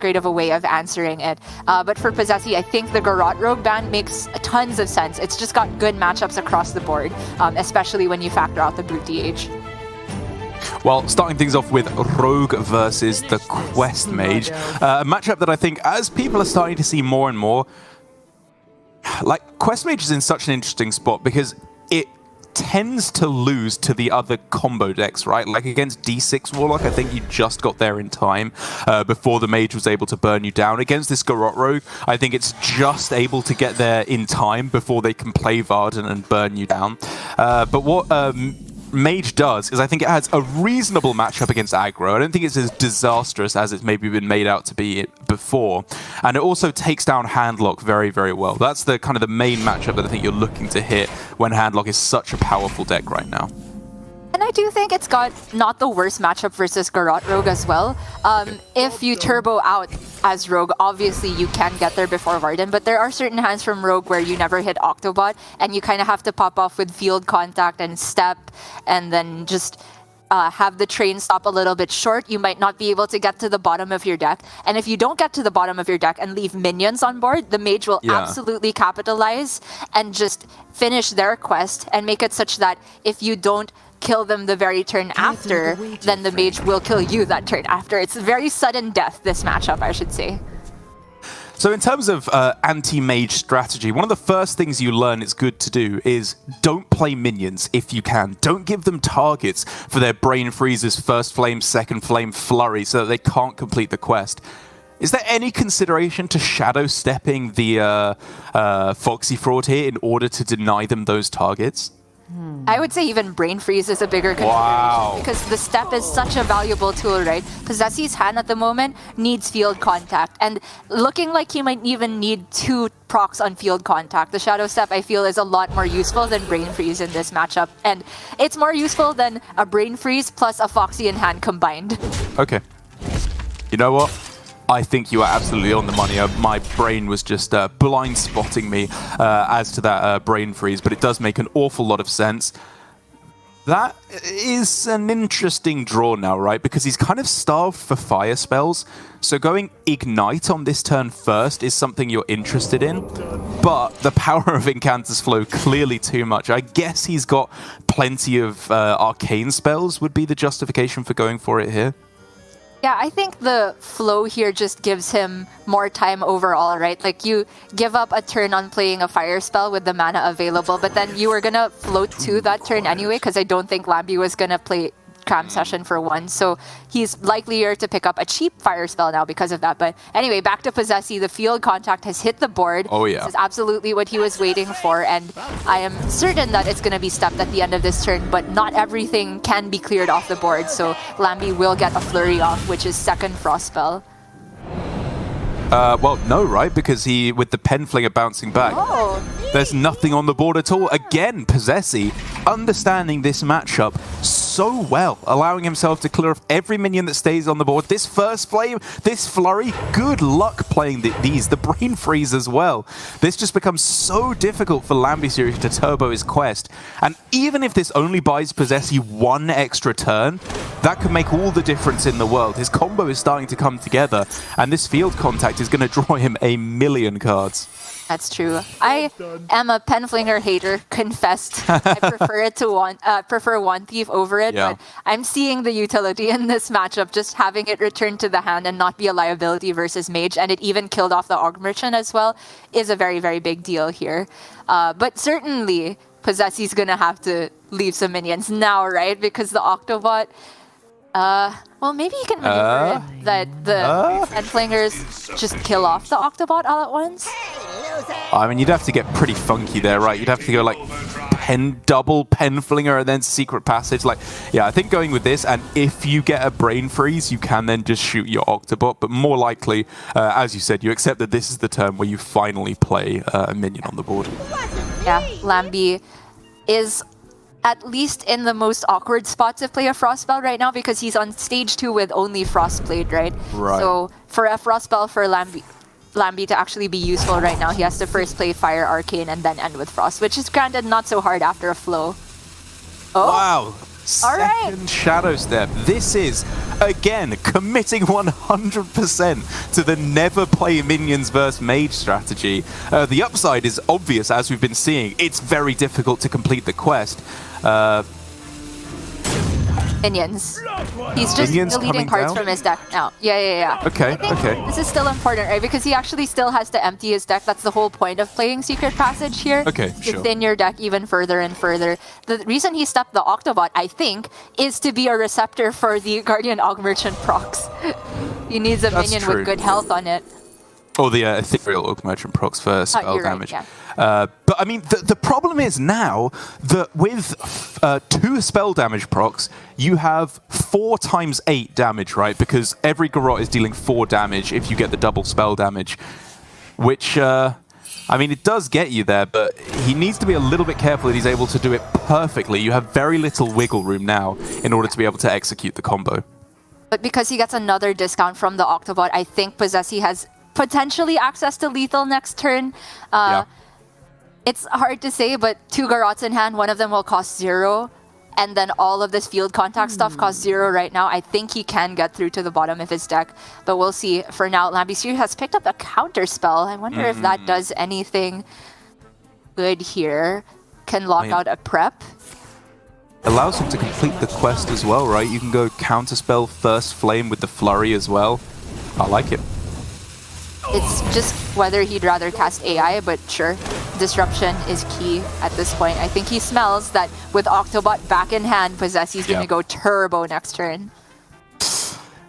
great of a way of answering it. But for Possessi, I think the Garrote Rogue ban makes tons of sense. It's just got good matchups across the board, especially when you factor out the Brute DH. Well, starting things off with Rogue versus the Quest Mage. A matchup that I think, as people are starting to see more and more, like, Quest Mage is in such an interesting spot because it tends to lose to the other combo decks, right? Like against D6 Warlock, I think you just got there in time before the Mage was able to burn you down. Against this Garrote Rogue, I think it's just able to get there in time before they can play Varden and burn you down. But what Mage does is I think it has a reasonable matchup against aggro. I don't think it's as disastrous as it's maybe been made out to be before. And it also takes down Handlock very, very well. That's the kind of the main matchup that I think you're looking to hit when Handlock is such a powerful deck right now. And I do think it's got not the worst matchup versus Garrote Rogue as well. If you turbo out as Rogue, obviously you can get there before Varden, but there are certain hands from Rogue where you never hit Octobot, and you kind of have to pop off with field contact and step, and then just have the train stop a little bit short. You might not be able to get to the bottom of your deck. And if you don't get to the bottom of your deck and leave minions on board, the Mage will absolutely capitalize and just finish their quest and make it such that if you don't kill them the very turn after, then the Mage will kill you that turn after. It's very sudden death, this matchup, I should say. So in terms of anti-mage strategy, one of the first things you learn it's good to do is don't play minions if you can. Don't give them targets for their Brain Freezes, First Flame, Second Flame, Flurry, so that they can't complete the quest. Is there any consideration to shadow stepping the Foxy Fraud here in order to deny them those targets? I would say even Brain Freeze is a bigger consideration because the step is such a valuable tool, right? Possessi's hand at the moment needs field contact, and looking like he might even need 2 procs on field contact. The Shadow Step, I feel, is a lot more useful than Brain Freeze in this matchup, and it's more useful than a Brain Freeze plus a Foxy in hand combined. Okay. You know what? I think you are absolutely on the money. My brain was just blind spotting me as to that Brain Freeze, but it does make an awful lot of sense. That is an interesting draw now, right? Because he's kind of starved for fire spells. So going Ignite on this turn first is something you're interested in. But the power of Incantus Flow, clearly too much. I guess he's got plenty of arcane spells would be the justification for going for it here. Yeah, I think the flow here just gives him more time overall, right? Like, you give up a turn on playing a fire spell with the mana available, but then you were gonna float 2 that turn anyway, because I don't think Lambie was gonna play Cram Session for 1, so he's likelier to pick up a cheap fire spell now because of that. But anyway, back to Possessi, the field contact has hit the board. Oh yeah. This is absolutely what he was waiting for, and I am certain that it's going to be stepped at the end of this turn, but not everything can be cleared off the board, so Lambie will get a Flurry off, which is second Frost spell. Well, no, right? Because he, with the Penflinger bouncing back, there's nothing on the board at all. Again, Possessi understanding this matchup so well, allowing himself to clear off every minion that stays on the board. This First Flame, this Flurry, good luck playing the Brain Freeze as well. This just becomes so difficult for lambyseries to turbo his quest. And even if this only buys Possessi 1 extra turn, that could make all the difference in the world. His combo is starting to come together, and this field contact is going to draw him a million cards. That's true. I am a Penflinger hater, confessed. I prefer it to prefer One Thief over it, but I'm seeing the utility in this matchup, just having it return to the hand and not be a liability versus Mage, and it even killed off the Aug Merchant as well, is a very, very big deal here. But certainly, Possessi's gonna have to leave some minions now, right? Because the Octobot, well, maybe you can maneuver it, that the Penflingers just kill off the Octobot all at once. I mean, you'd have to get pretty funky there, right? You'd have to go like double Penflinger and then Secret Passage. Like, yeah, I think going with this, and if you get a Brain Freeze, you can then just shoot your Octobot. But more likely, as you said, you accept that this is the turn where you finally play a minion on the board. Yeah, Lambie is at least in the most awkward spot to play a Frost spell right now because he's on stage 2 with only Frostblade, right? So for a Frost spell for Lambie to actually be useful right now, he has to first play Fire Arcane and then end with Frost, which is granted not so hard after a flow. Wow! second Shadow Step. This is, again, committing 100% to the never play minions versus mage strategy. The upside is obvious, as we've been seeing. It's very difficult to complete the quest. Minions. He's just Minions deleting cards down? from his deck now. Yeah. Okay, okay. This is still important, right? Because he actually still has to empty his deck. That's the whole point of playing Secret Passage here. Okay, to sure. thin your deck even further and further. The reason he stepped the Octobot, I think, is to be a receptor for the Guardian Og Merchant procs. He needs a minion with good health on it. Or the Ethereal Orc Merchant procs for spell damage. Right, yeah. But I mean, the problem is now that with 2 spell damage procs, you have 4 times 8 damage, right? Because every Garrote is dealing 4 damage if you get the double spell damage. Which, I mean, it does get you there, but he needs to be a little bit careful that he's able to do it perfectly. You have very little wiggle room now in order to be able to execute the combo. But because he gets another discount from the Octobot, I think Possessi has potentially access to lethal next turn. Yeah. It's hard to say, but 2 Garrotes in hand, one of them will cost 0. And then all of this field contact stuff costs 0 right now. I think he can get through to the bottom of his deck, but we'll see. For now, lambyseries has picked up a counter spell. I wonder if that does anything good here. Can lock out a prep. Allows him to complete the quest as well, right? You can go counterspell First Flame with the Flurry as well. I like it. It's just whether he'd rather cast AI, but sure. Disruption is key at this point. I think he smells that with Octobot back in hand, Possessi's going to go turbo next turn.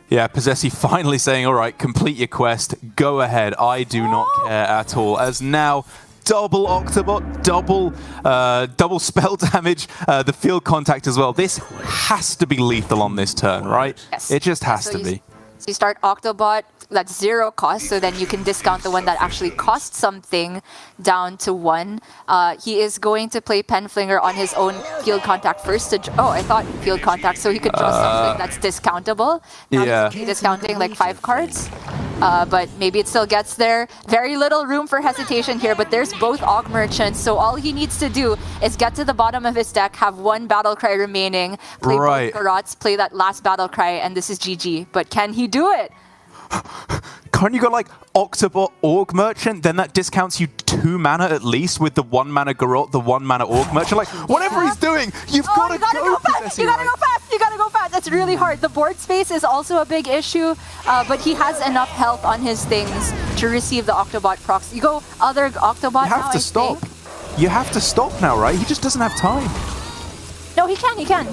Yeah, Possessi finally saying, all right, complete your quest. Go ahead. I do not care at all. As now, double Octobot, double spell damage, the field contact as well. This has to be lethal on this turn, right? Yes. It just has to be. So you start Octobot, that's 0 cost, so then you can discount the one that actually costs something down to 1. He is going to play Penflinger on his own field contact first. I thought field contact, so he could draw something that's discountable. Now he's discounting like 5 cards. But maybe it still gets there. Very little room for hesitation here, but there's both Og Merchants, so all he needs to do is get to the bottom of his deck, have 1 Battle Cry remaining, play both Garrotes, play that last Battle Cry, and this is GG. But can he do it? Can't you go like Octobot Org Merchant? Then that discounts you 2 mana at least with the 1 mana Garrote, the 1 mana Org Merchant. Like, whatever he's doing, you've got to go fast. You gotta go fast. You gotta go fast. That's really hard. The board space is also a big issue, but he has enough health on his things to receive the Octobot procs. You go other Octobot now, You have to stop. You have to stop now, right? He just doesn't have time. No, he can. He can.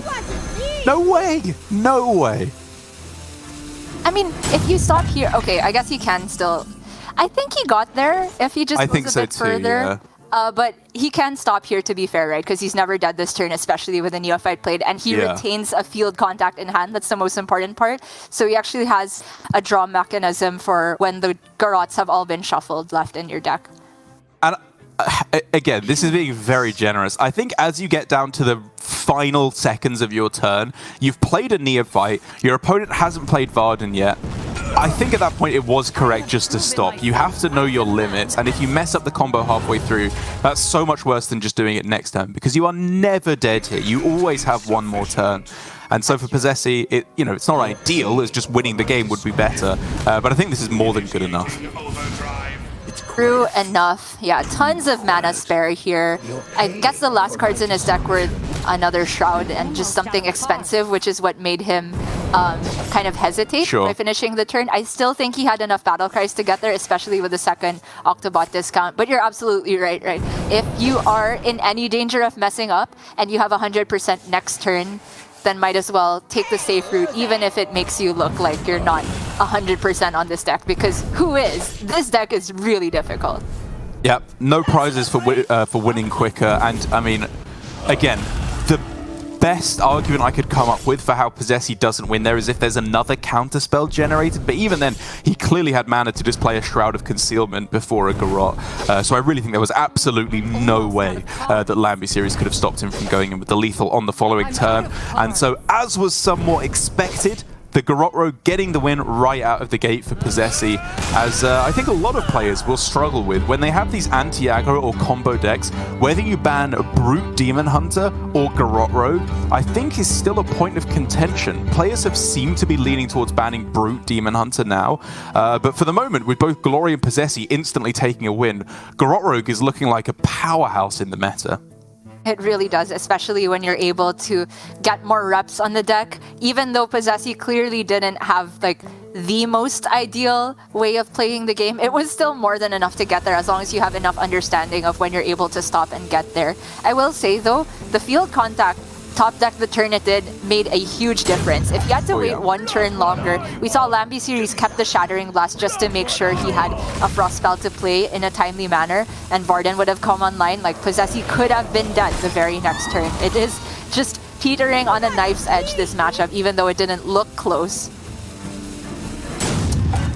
No way. No way. I mean, if you stop here, okay, I guess he can still. I think he got there if he just goes a bit further. Yeah. But he can stop here, to be fair, right? Because he's never dead this turn, especially with the Neophyte played, and he retains a field contact in hand. That's the most important part. So he actually has a draw mechanism for when the Garrotes have all been shuffled left in your deck. And again, this is being very generous. I think as you get down to the final seconds of your turn, you've played a Neophyte, your opponent hasn't played Varden yet. I think at that point it was correct just to stop. You have to know your limits, and if you mess up the combo halfway through, that's so much worse than just doing it next turn, because you are never dead here. You always have 1 more turn. And so for Possessi, it's not ideal, it's just winning the game would be better. But I think this is more than good enough. True enough. Yeah, tons of mana spare here. I guess the last cards in his deck were another Shroud and just something expensive, which is what made him kind of hesitate by finishing the turn. I still think he had enough Battle Cries to get there, especially with the second Octobot discount. But you're absolutely right. If you are in any danger of messing up and you have 100% next turn, then might as well take the safe route, even if it makes you look like you're not 100% on this deck, because who is? This deck is really difficult. Yep, no prizes for winning quicker, and I mean, again, the best argument I could come up with for how Possessi doesn't win there is if there's another counterspell generated, but even then, he clearly had mana to just play a Shroud of Concealment before a Garrote. So I really think there was absolutely no way that lambyseries could have stopped him from going in with the lethal on the following turn. And so, as was somewhat expected, the Garrote Rogue getting the win right out of the gate for Possessi, as I think a lot of players will struggle with when they have these anti-aggro or combo decks. Whether you ban Brute Demon Hunter or Garrote Rogue, I think is still a point of contention. Players have seemed to be leaning towards banning Brute Demon Hunter now, but for the moment, with both Glory and Possessi instantly taking a win, Garrote Rogue is looking like a powerhouse in the meta. It really does, especially when you're able to get more reps on the deck. Even though Possessi clearly didn't have like the most ideal way of playing the game, it was still more than enough to get there as long as you have enough understanding of when you're able to stop and get there. I will say though, the field contact top deck the turn it did made a huge difference. If you had to wait one turn longer, we saw Lambyseries kept the Shattering Blast just to make sure he had a Frost spell to play in a timely manner, and Varden would have come online. Like, Possessi could have been dead the very next turn. It is just teetering on a knife's edge, this matchup, even though it didn't look close.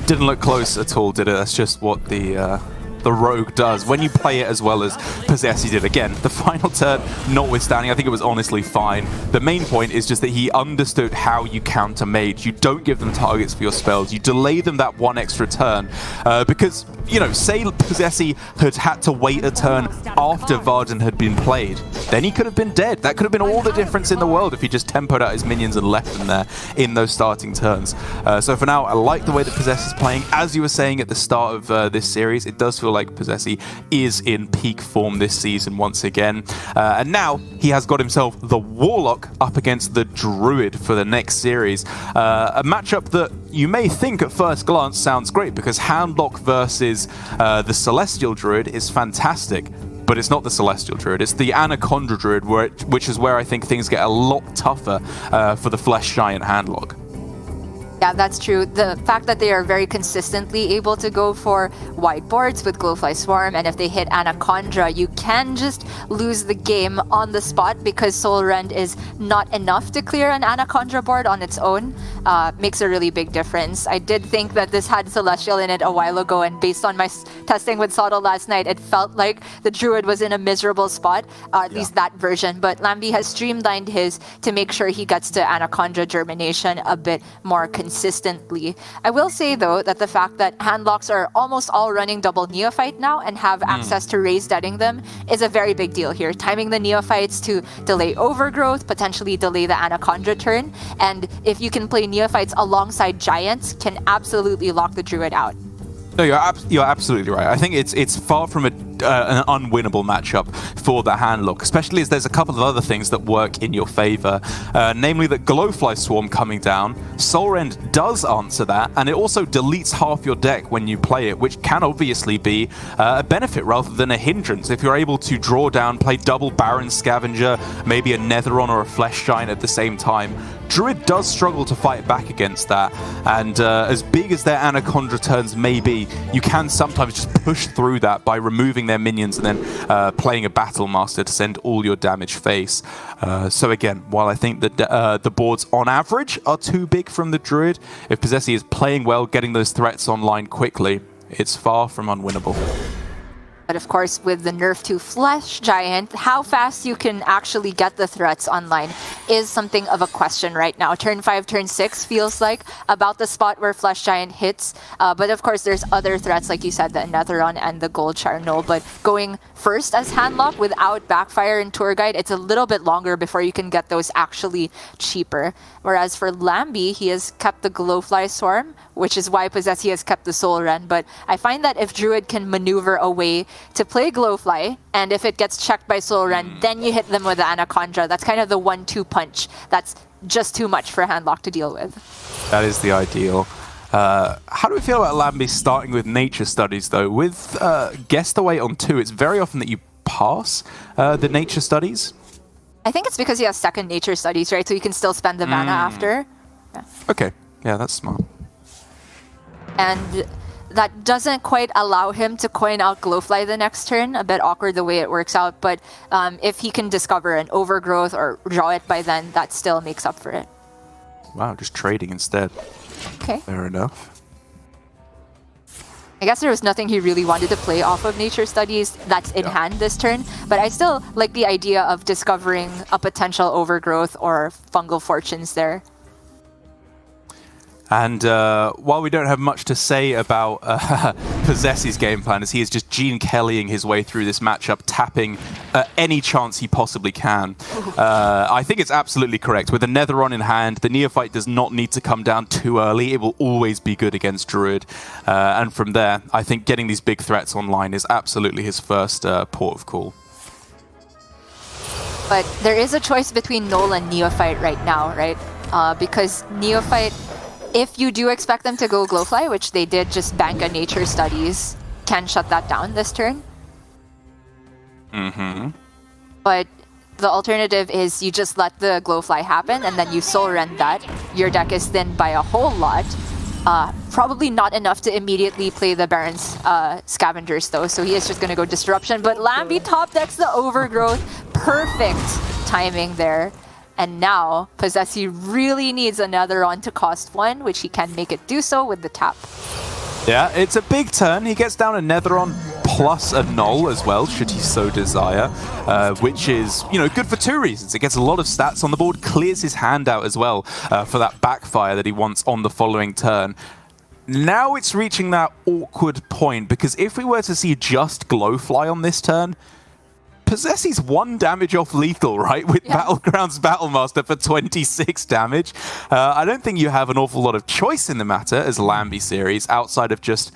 Didn't look close at all, did it? That's just what the Rogue does when you play it as well as Possessi did. Again, the final turn notwithstanding, I think it was honestly fine. The main point is just that he understood how you counter mage. You don't give them targets for your spells. You delay them that one extra turn because, you know, say Possessi had to wait a turn after Varden had been played, then he could have been dead. That could have been all the difference in the world if he just tempoed out his minions and left them there in those starting turns. So for now, I like the way that Possessi is playing. As you were saying at the start of this series, it does feel like Possessi is in peak form this season once again. And now he has got himself the Warlock up against the Druid for the next series. A matchup that you may think at first glance sounds great because Handlock versus the Celestial Druid is fantastic. But it's not the Celestial Druid, it's the Anaconda Druid, which is where I think things get a lot tougher for the Flesh Giant Handlock. Yeah, that's true. The fact that they are very consistently able to go for wide boards with Glowfly Swarm, and if they hit Anaconda, you can just lose the game on the spot because Soul Rend is not enough to clear an Anaconda board on its own. Makes a really big difference. I did think that this had Celestial in it a while ago, and based on my testing with Soto last night, it felt like the Druid was in a miserable spot, at least that version. But Lambie has streamlined his to make sure he gets to Anaconda Germination a bit more consistently. I will say though that the fact that Handlocks are almost all running double Neophyte now and have access to raise deading them is a very big deal here. Timing the Neophytes to delay Overgrowth, potentially delay the Anaconda turn, and if you can play Neophytes alongside Giants, can absolutely lock the Druid out. No, you're absolutely right. I think it's far from an unwinnable matchup for the Handlock, especially as there's a couple of other things that work in your favor, namely that Glowfly Swarm coming down, Soul Rend does answer that, and it also deletes half your deck when you play it, which can obviously be a benefit rather than a hindrance. If you're able to draw down, play double Baron Scavenger, maybe a Netheron or a Flesh Giant at the same time, Druid does struggle to fight back against that, and as big as their Anaconda turns may be, you can sometimes just push through that by removing their minions and then playing a Battle Master to send all your damage face. So again, while I think that the boards on average are too big from the Druid, if Possessi is playing well, getting those threats online quickly, it's far from unwinnable. But of course, with the nerf to Flesh Giant, how fast you can actually get the threats online is something of a question right now. Turn 5, turn 6 feels like about the spot where Flesh Giant hits. But of course, there's other threats, like you said, the Netheron and the Gold Charnel. But going first as Handlock without Backfire and Tour Guide, it's a little bit longer before you can get those actually cheaper. Whereas for Lambie, he has kept the Glowfly Swarm, which is why Possessi has kept the Soul Rend. But I find that if Druid can maneuver away to play Glowfly, and if it gets checked by Soul Rend, then you hit them with the Anaconda. That's kind of the 1-2 punch. That's just too much for Handlock to deal with. That is the ideal. How do we feel about Lambie starting with Nature Studies, though? With Guest Away on 2, it's very often that you pass the Nature Studies. I think it's because he has second Nature Studies, right? So you can still spend the mana after. Yeah. Okay, yeah, that's smart. And that doesn't quite allow him to coin out Glowfly the next turn. A bit awkward the way it works out, but if he can discover an Overgrowth or draw it by then, that still makes up for it. Wow, just trading instead. Okay. Fair enough. I guess there was nothing he really wanted to play off of Nature Studies that's in hand this turn, but I still like the idea of discovering a potential Overgrowth or Fungal Fortunes there. And while we don't have much to say about Possessi's game plan, as he is just Gene Kellying his way through this matchup, tapping any chance he possibly can, I think it's absolutely correct. With a Netheron in hand, the Neophyte does not need to come down too early. It will always be good against Druid. And from there, I think getting these big threats online is absolutely his first port of call. But there is a choice between Null and Neophyte right now, right? Because Neophyte, if you do expect them to go Glowfly, which they did just bank on Nature Studies, can shut that down this turn. But the alternative is you just let the Glowfly happen and then you Soul Rend that. Your deck is thinned by a whole lot. Probably not enough to immediately play the Baron's Scavengers though, so he is just going to go Disruption. But Lambie top decks the Overgrowth. Perfect timing there. And now, Possesi really needs another on to cost 1, which he can make it do so with the tap. Yeah, it's a big turn. He gets down a Netheron plus a Null as well, should he so desire, which is, you know, good for 2 reasons. It gets a lot of stats on the board, clears his hand out as well for that backfire that he wants on the following turn. Now it's reaching that awkward point, because if we were to see just Glowfly on this turn, Possessi's 1 damage off lethal, right? With Battlegrounds Battlemaster for 26 damage. I don't think you have an awful lot of choice in the matter as lambyseries outside of just...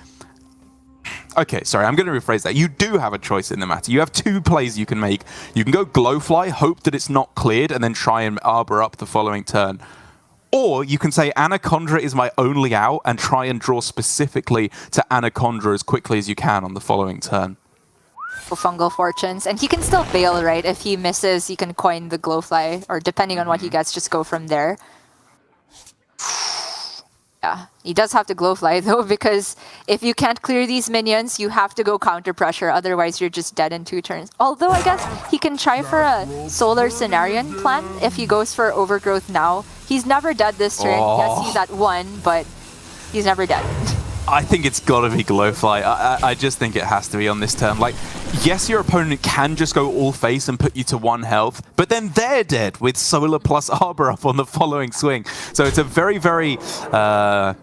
Okay, sorry, I'm going to rephrase that. You do have a choice in the matter. You have 2 plays you can make. You can go Glowfly, hope that it's not cleared, and then try and Arbor up the following turn. Or you can say Anaconda is my only out and try and draw specifically to Anaconda as quickly as you can on the following turn. Fungal Fortunes, and he can still bail, right? If he misses, he can coin the Glowfly, or depending on what he gets, just go from there. Yeah, he does have to Glowfly though, because if you can't clear these minions, you have to go counter pressure, otherwise you're just dead in 2 turns. Although I guess he can try for a Solar Cenarion plan if he goes for Overgrowth now. He's never dead this turn. Yes, he's at 1, but he's never dead. I think it's got to be Glowfly. I just think it has to be on this turn. Like, yes, your opponent can just go all face and put you to 1 health, but then they're dead with Solar plus Arbor up on the following swing. So it's a very, very, I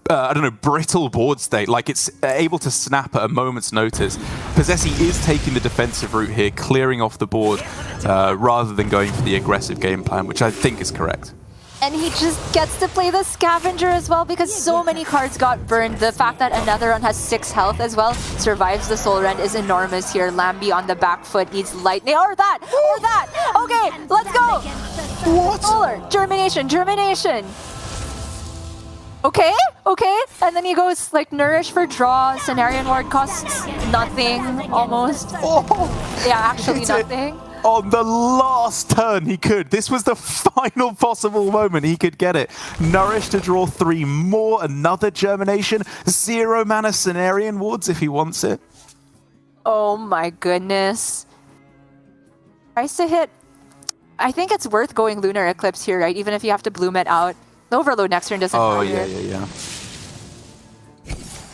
don't know, brittle board state. Like, it's able to snap at a moment's notice. Possesi is taking the defensive route here, clearing off the board, rather than going for the aggressive game plan, which I think is correct. And he just gets to play the Scavenger as well because so many cards got burned. The fact that another one has 6 health as well, survives the Soul Rend is enormous here. Lambie on the back foot needs Lightning, or that! Okay, let's go! What? Solar, Germination. Okay, and then he goes like Nourish for draw, Cenarion Ward costs nothing, almost. Yeah, actually nothing. On the last turn he could. This was the final possible moment he could get it. Nourish to draw 3 more, another Germination, 0 mana Cenarion Wards if he wants it. Oh my goodness. Tries to hit. I think it's worth going Lunar Eclipse here, right? Even if you have to bloom it out. The Overload next turn doesn't matter. Yeah.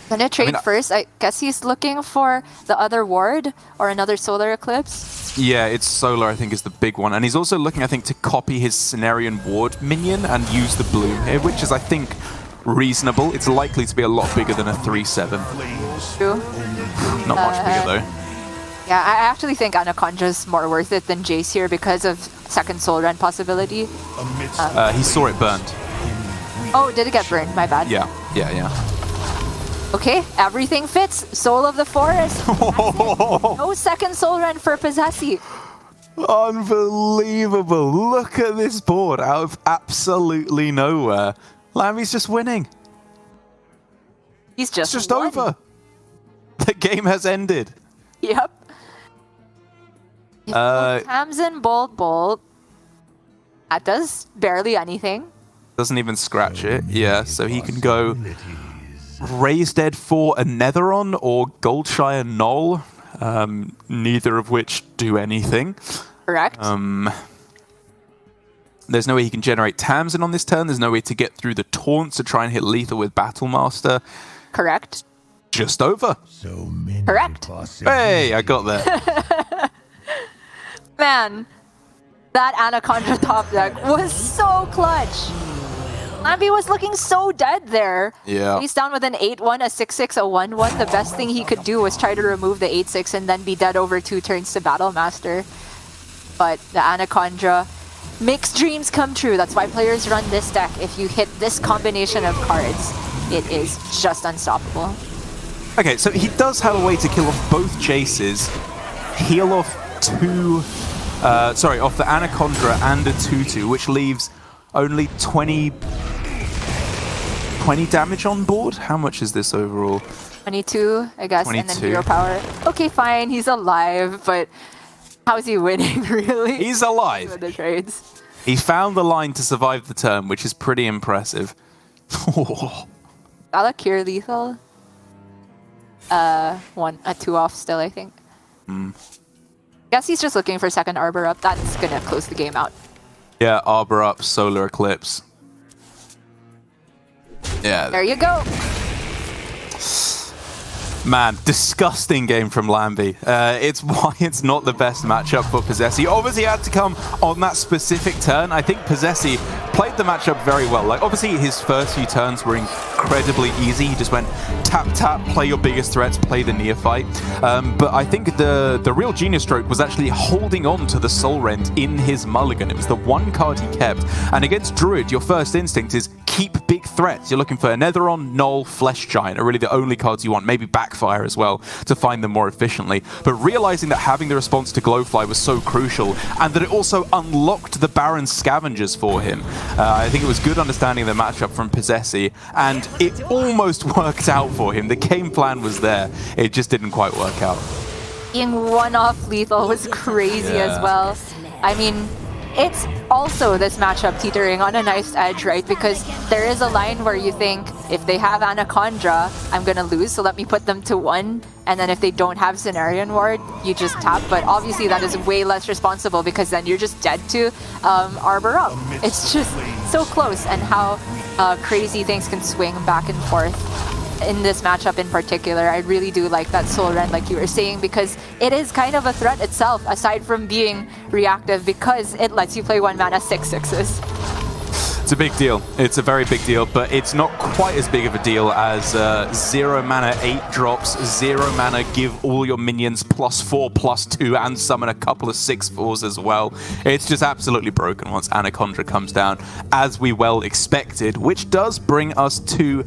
Gonna trade first. I guess he's looking for the other ward or another Solar Eclipse. Yeah, it's Solar, I think, is the big one. And he's also looking, I think, to copy his Cenarion Ward minion and use the bloom here, which is, I think, reasonable. It's likely to be a lot bigger than a 3/7. True. Not much bigger, though. Yeah, I actually think Anaconda's more worth it than Jace here because of second Soul Rend possibility. He saw it burned. Oh, did it get burned? My bad. Yeah. Okay, everything fits. Soul of the Forest. No second Soul Rend for Possesi. Unbelievable. Look at this board out of absolutely nowhere. Lambie's just winning. He's just It's just won. over. The game has ended. Yep. Tamsin Bolt. That does barely anything. Doesn't even scratch it. Yeah, so he can go Raise Dead for a Netheron or Goldshire Null, neither of which do anything. Correct. There's no way he can generate Tamsin on this turn. There's no way to get through the taunts to try and hit lethal with Battlemaster. Correct. Just over. Correct. Hey, I got there. Man, that Anaconda top deck was so clutch. Lambie was looking so dead there. Yeah. He's down with an 8-1, a 6-6, a 1-1. The best thing he could do was try to remove the 8-6 and then be dead over 2 turns to Battle Master. But the Anaconda makes dreams come true. That's why players run this deck. If you hit this combination of cards, it is just unstoppable. Okay, so he does have a way to kill off both chases, heal off off the Anaconda and a 2-2, which leaves only 20 damage on board. How much is this overall? 22, I guess, 22. and then hero power. Okay, fine, he's alive, but how's he winning, really? He's alive. With the trades. He found the line to survive the turn, which is pretty impressive. Valakir lethal. A 2 off still, I think. Guess he's just looking for second Arbor up. That's gonna close the game out. Yeah, Arbor up, Solar Eclipse. Yeah. There you go. Man, disgusting game from Lambie. It's why it's not the best matchup for Possessi. Obviously, had to come on that specific turn. I think Possessi played the matchup very well. Like, obviously, his first few turns were incredibly easy. He just went tap, tap, play your biggest threats, play the Neophyte. But I think the real genius stroke was actually holding on to the Soul Rend in his mulligan. It was the one card he kept. And against Druid, your first instinct is keep big threats. You're looking for Netheron, Null, Flesh Giant are really the only cards you want. Maybe Backfire as well to find them more efficiently. But realizing that having the response to Glowfly was so crucial and that it also unlocked the Baron Scavengers for him. I think it was good understanding the matchup from Possessi, and it almost worked out for him. The game plan was there. It just didn't quite work out. Being one-off lethal was crazy as well. I mean, it's also this matchup teetering on a nice edge, right? Because there is a line where you think, if they have Anaconda, I'm gonna lose, so let me put them to 1. And then if they don't have Cenarion Ward, you just tap. But obviously that is way less responsible because then you're just dead to Arbor up. It's just so close, and how crazy things can swing back and forth. In this matchup in particular, I really do like that Soul Rend, like you were saying, because it is kind of a threat itself, aside from being reactive, because it lets you play 1 mana 6/6s. It's a big deal. It's a very big deal, but it's not quite as big of a deal as 0 mana 8 drops, 0 mana give all your minions +4/+2 and summon a couple of 6/4s as well. It's just absolutely broken once Anaconda comes down, as we well expected, which does bring us to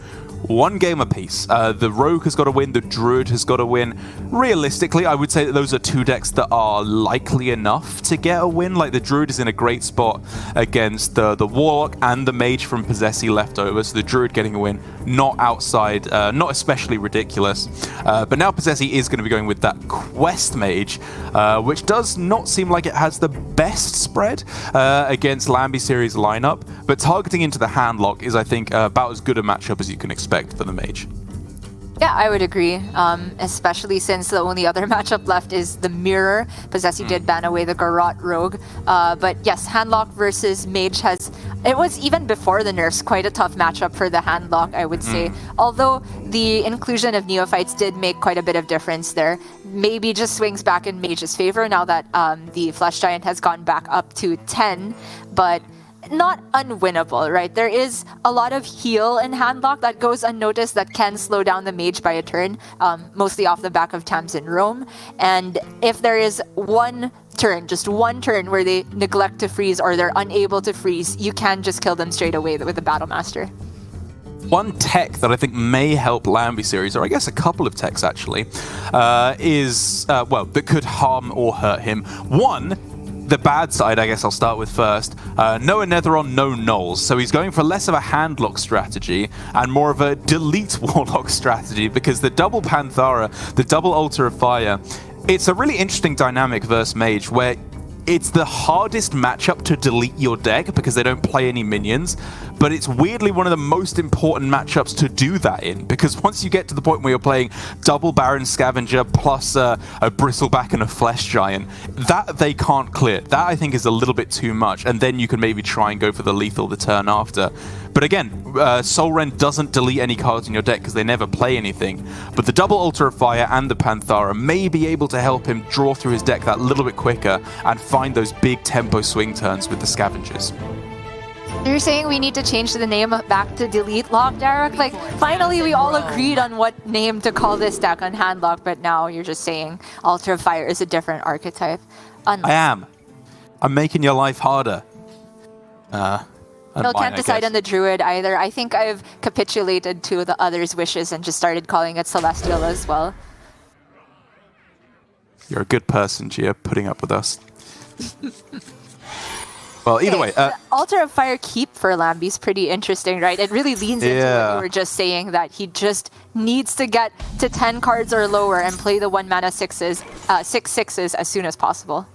1 game apiece. The Rogue has got to win, the Druid has got to win. Realistically, I would say that those are 2 decks that are likely enough to get a win. Like, the Druid is in a great spot against the Warlock and the Mage from Possessi left over, so the Druid getting a win, not outside, not especially ridiculous. But now Possessi is going to be going with that Quest Mage, which does not seem like it has the best spread against lambyseries lineup, but targeting into the Handlock is, I think, about as good a matchup as you can expect for the Mage. Yeah, I would agree, especially since the only other matchup left is the Mirror. Possessi did ban away the Garrote Rogue, but yes, Handlock versus Mage it was even before the nerfs, quite a tough matchup for the Handlock, I would say. Although the inclusion of Neophytes did make quite a bit of difference there. Maybe just swings back in Mage's favor now that the Flesh Giant has gone back up to 10, but not unwinnable, right? There is a lot of heal in Handlock that goes unnoticed that can slow down the Mage by a turn, mostly off the back of Tamsin Roam. And if there is one turn, just one turn where they neglect to freeze or they're unable to freeze, you can just kill them straight away with the Battle Master. One tech that I think may help lambyseries, or I guess a couple of techs actually, is, that could harm or hurt him. One, the bad side, I guess I'll start with first. No Netheron, no Nulls. So he's going for less of a Handlock strategy and more of a delete Warlock strategy, because the double Panthara, the double Altar of Fire, it's a really interesting dynamic versus Mage where it's the hardest matchup to delete your deck because they don't play any minions, but it's weirdly one of the most important matchups to do that in, because once you get to the point where you're playing double Baron Scavenger plus a Bristleback and a Flesh Giant, that they can't clear. That I think is a little bit too much, and then you can maybe try and go for the lethal the turn after. But again, Soul Rend doesn't delete any cards in your deck because they never play anything, but the double Altar of Fire and the Panthara may be able to help him draw through his deck that little bit quicker and find those big tempo swing turns with the Scavengers. You're saying we need to change the name back to Delete Lock, Derek? Like, finally we all agreed on what name to call this deck on Handlock, but now you're just saying Altar of Fire is a different archetype. I am. I'm making your life harder. Still can't decide on the Druid either. I think I've capitulated to the others' wishes and just started calling it Celestial as well. You're a good person, Gia, putting up with us. Well, either way. The Altar of Fire keep for Lambie is pretty interesting, right? It really leans into what you were just saying, that he just needs to get to 10 cards or lower and play the 1-mana 6/6s as soon as possible.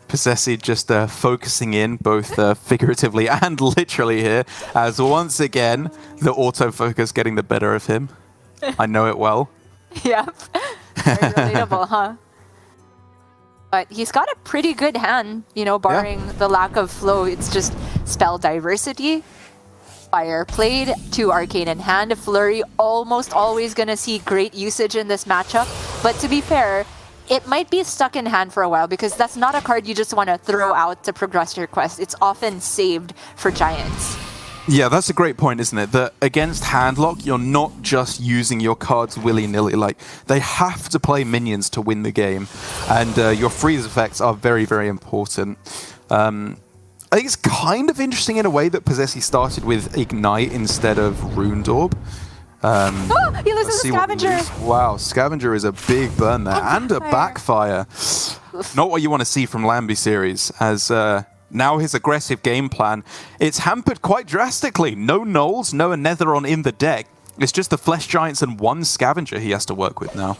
Possessi just focusing in both figuratively and literally here, as once again, the autofocus getting the better of him. I know it well. Yep. Very relatable, huh? But he's got a pretty good hand, you know, barring the lack of flow. It's just spell diversity, Fire played, 2 Arcane in hand. Flurry almost always going to see great usage in this matchup. But to be fair, it might be stuck in hand for a while because that's not a card you just want to throw out to progress your quest. It's often saved for Giants. Yeah, that's a great point, isn't it? That against Handlock, you're not just using your cards willy-nilly. Like, they have to play minions to win the game. And your freeze effects are very, very important. I think it's kind of interesting in a way that Possessi started with Ignite instead of Ruined Orb. Oh, he loses the Scavenger! Wow, Scavenger is a big burn there. And a backfire. Not what you want to see from lambyseries, as... now his aggressive game plan, it's hampered quite drastically. No Knolls, no Anetheron in the deck. It's just the Flesh Giants and 1 Scavenger he has to work with now.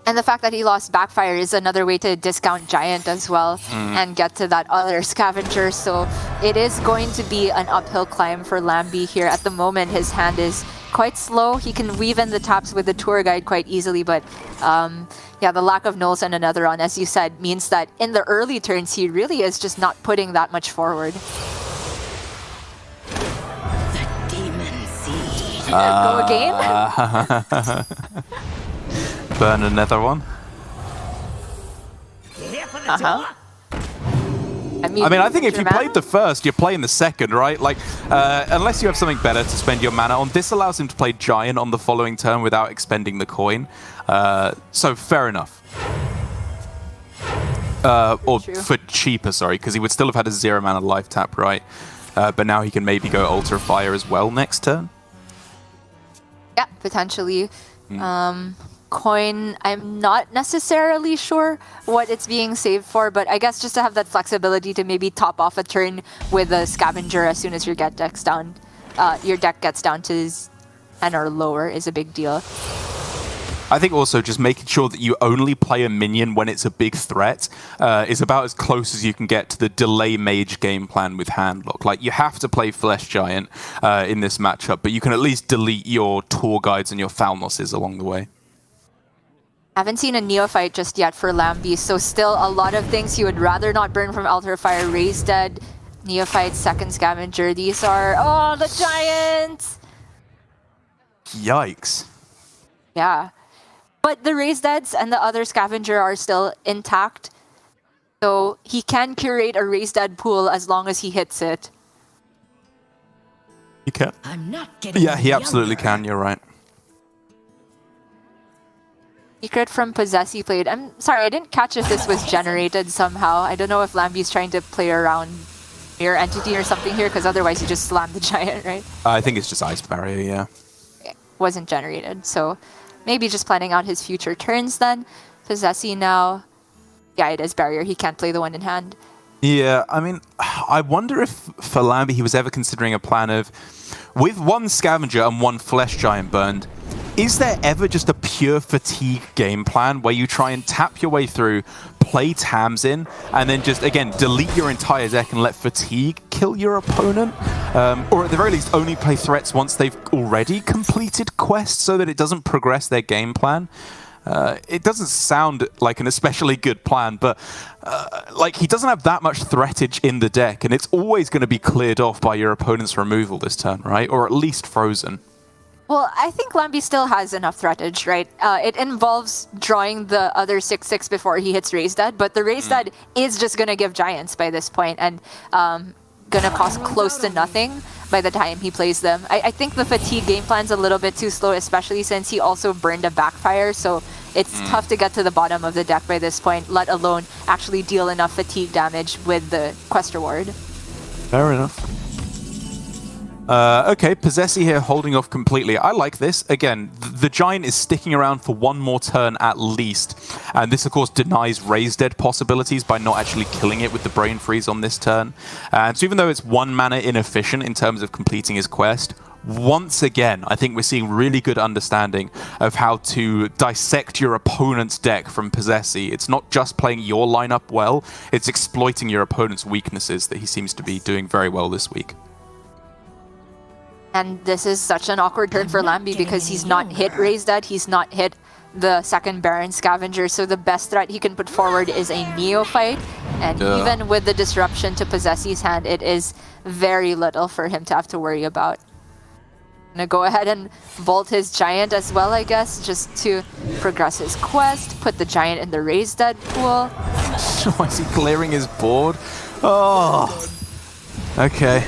And the fact that he lost Backfire is another way to discount Giant as well and get to that other Scavenger. So it is going to be an uphill climb for Lambie here. At the moment, his hand is quite slow. He can weave in the taps with the Tour Guide quite easily, but yeah, the lack of Knolls and Anetheron, as you said, means that in the early turns, he really is just not putting that much forward. The demon seed. Go again? Burn another one. I mean, I think if you played the first, you're playing the second, right? Like, unless you have something better to spend your mana on. This allows him to play Giant on the following turn without expending the coin. So, fair enough. Or True. for cheaper, sorry, because he would still have had a 0 mana life tap, right? But now he can maybe go Altar of Fire as well next turn. Yeah, potentially. Coin, I'm not necessarily sure what it's being saved for, but I guess just to have that flexibility to maybe top off a turn with a Scavenger as soon as your deck gets down to 10 or lower is a big deal. I think also just making sure that you only play a minion when it's a big threat is about as close as you can get to the delay mage game plan with Handlock. Like, you have to play Flesh Giant in this matchup, but you can at least delete your Tour Guides and your Thalmoses along the way. Haven't seen a Neophyte just yet for Lambie, so still a lot of things you would rather not burn from Altar of Fire. Raise Dead, Neophyte, second Scavenger. These are... Oh, the Giants! Yikes. Yeah. But the Raise Deads and the other Scavenger are still intact. So he can curate a Raise Dead pool as long as he hits it. You can? I'm not getting Yeah, he absolutely younger. can, you're right. Secret from Possessi played. I'm sorry, I didn't catch if this was generated somehow. I don't know if Lambie's trying to play around Mirror Entity or something here, because otherwise you just slam the Giant, right? I think it's just Ice Barrier, yeah. It wasn't generated, so maybe just planning out his future turns then. Possessi now. Yeah, it is Barrier. He can't play the one in hand. Yeah, I mean, I wonder if for Lambie he was ever considering a plan of, with 1 Scavenger and 1 Flesh Giant burned, is there ever just a pure fatigue game plan where you try and tap your way through, play Tams in, and then just, again, delete your entire deck and let fatigue kill your opponent? Or at the very least, only play threats once they've already completed quests so that it doesn't progress their game plan? It doesn't sound like an especially good plan, but like, he doesn't have that much threatage in the deck, and it's always going to be cleared off by your opponent's removal this turn, right? Or at least frozen. Well, I think Lambie still has enough threatage, right? It involves drawing the other 6/6 before he hits Raise Dead, but the Raise Dead is just going to give Giants by this point and going to cost close to nothing by the time he plays them. I think the fatigue game plan's a little bit too slow, especially since he also burned a backfire, so it's tough to get to the bottom of the deck by this point, let alone actually deal enough fatigue damage with the quest reward. Fair enough. Okay, Possessee here holding off completely. I like this. Again, the Giant is sticking around for one more turn at least. And this, of course, denies Raise Dead possibilities by not actually killing it with the Brain Freeze on this turn. And so even though it's 1 mana inefficient in terms of completing his quest, once again, I think we're seeing really good understanding of how to dissect your opponent's deck from Possessee. It's not just playing your lineup well, it's exploiting your opponent's weaknesses that he seems to be doing very well this week. And this is such an awkward turn for Lambie because he's not hit Raise Dead, he's not hit the second Baron Scavenger, so the best threat he can put forward is a Neophyte, and even with the disruption to Possessee's hand, it is very little for him to have to worry about. Gonna go ahead and vault his Giant as well, I guess, just to progress his quest, put the Giant in the Raise Dead pool. Why is he clearing his board? Oh, okay.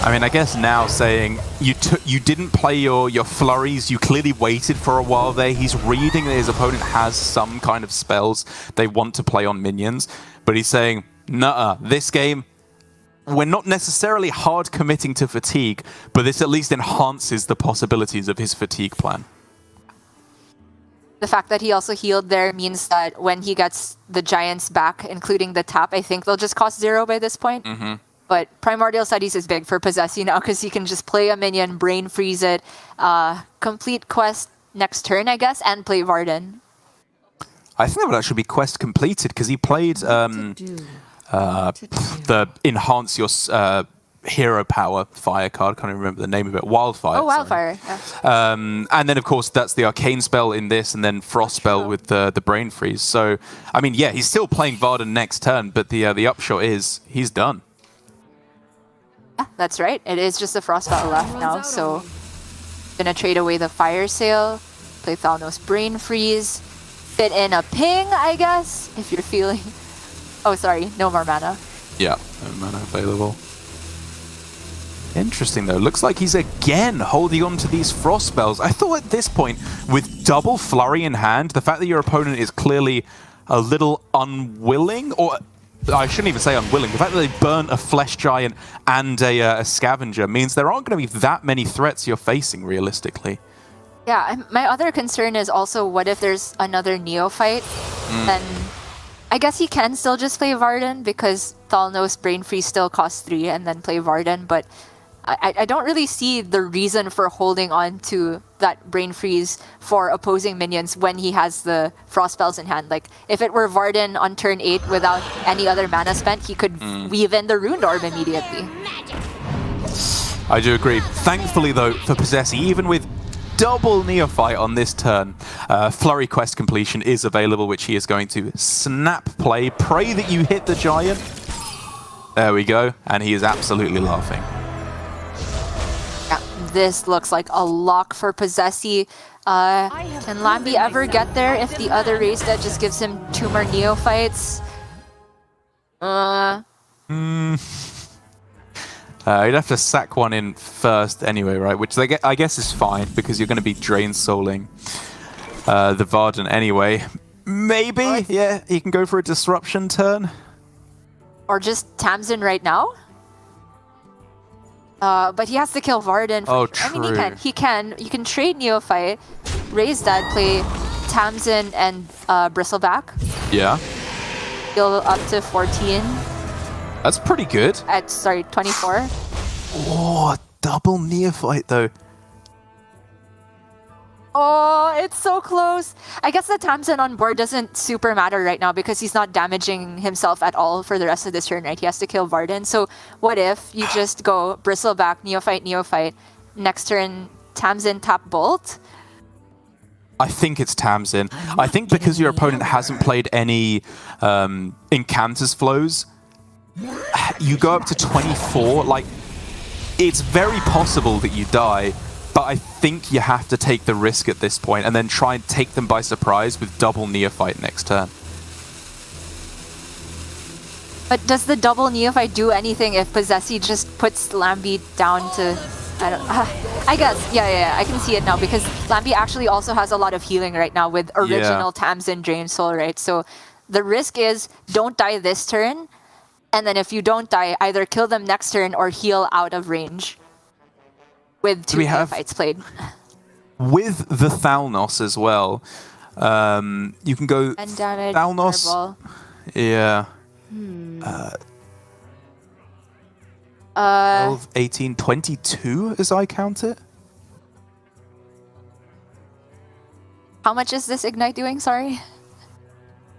I mean, I guess now saying you didn't play your flurries, you clearly waited for a while there. He's reading that his opponent has some kind of spells they want to play on minions, but he's saying, nuh-uh, this game, we're not necessarily hard committing to fatigue, but this at least enhances the possibilities of his fatigue plan. The fact that he also healed there means that when he gets the Giants back, including the tap, I think they'll just cost 0 by this point. But Primordial Studies is big for Possessee now because he can just play a minion, Brain Freeze it, complete quest next turn, I guess, and play Varden. I think that would actually be quest completed because he played the enhance your hero power fire card. Can't even remember the name of it. Wildfire. Oh, Wildfire. Yeah. And then, of course, that's the Arcane spell in this, and then Frost spell with the Brain Freeze. So, I mean, yeah, he's still playing Varden next turn, but the upshot is he's done. Yeah, that's right. It is just the Frost spell left now, so gonna trade away the Fire Sale, play Thalnos Brain Freeze, fit in a Ping, I guess, if you're feeling... Oh, sorry, no more mana. Yeah, no mana available. Interesting, though. Looks like he's again holding on to these Frost spells. I thought at this point, with double Flurry in hand, the fact that your opponent is clearly a little unwilling, or... I shouldn't even say unwilling. The fact that they burnt a Flesh Giant and a Scavenger means there aren't going to be that many threats you're facing, realistically. Yeah, my other concern is also what if there's another Neophyte? Then I guess he can still just play Varden because Thalnos Brain Freeze still costs 3 and then play Varden, but I don't really see the reason for holding on to that Brain Freeze for opposing minions when he has the Frost spells in hand. Like, if it were Varden on turn 8 without any other mana spent, he could weave in the Ruined Orb immediately. I do agree. Thankfully, though, for Possessee, even with double Neophyte on this turn, Flurry quest completion is available, which he is going to snap play. Pray that you hit the Giant. There we go. And he is absolutely laughing. Yeah, this looks like a lock for Possessee. Can Lambie ever get there if the other Raise Dead just gives him 2 more Neophytes? You'd have to sack one in first anyway, right? Which I guess is fine because you're going to be Drain Souling the Varden anyway. Maybe, yeah, he can go for a Disruption turn. Or just Tamsin right now? But he has to kill Varden. Oh, true. I mean, he can. You can trade Neophyte, Raise Dead, play Tamsin and Bristleback. Yeah. Heal up to 14. That's pretty good. Sorry, 24. Oh, double Neophyte, though. Oh, it's so close. I guess the Tamsin on board doesn't super matter right now because he's not damaging himself at all for the rest of this turn, right? He has to kill Varden. So what if you just go Bristleback, Neophyte, Neophyte. Next turn, Tamsin, tap Bolt? I think it's Tamsin. I think because your opponent hasn't played any Incanter's Flows, you go up to 24. Like, it's very possible that you die. But I think you have to take the risk at this point and then try and take them by surprise with double Neophyte next turn. But does the double Neophyte do anything if Possessi just puts Lambie down to... I guess, yeah, I can see it now because Lambie actually also has a lot of healing right now with original Tamsin Drain Soul, right? So the risk is don't die this turn, and then if you don't die, either kill them next turn or heal out of range with 2 Neophytes played. With the Thalnos as well, you can go And damage, Thalnos. Fireball. Yeah. 12, 18, 22 as I count it. How much is this Ignite doing? Sorry.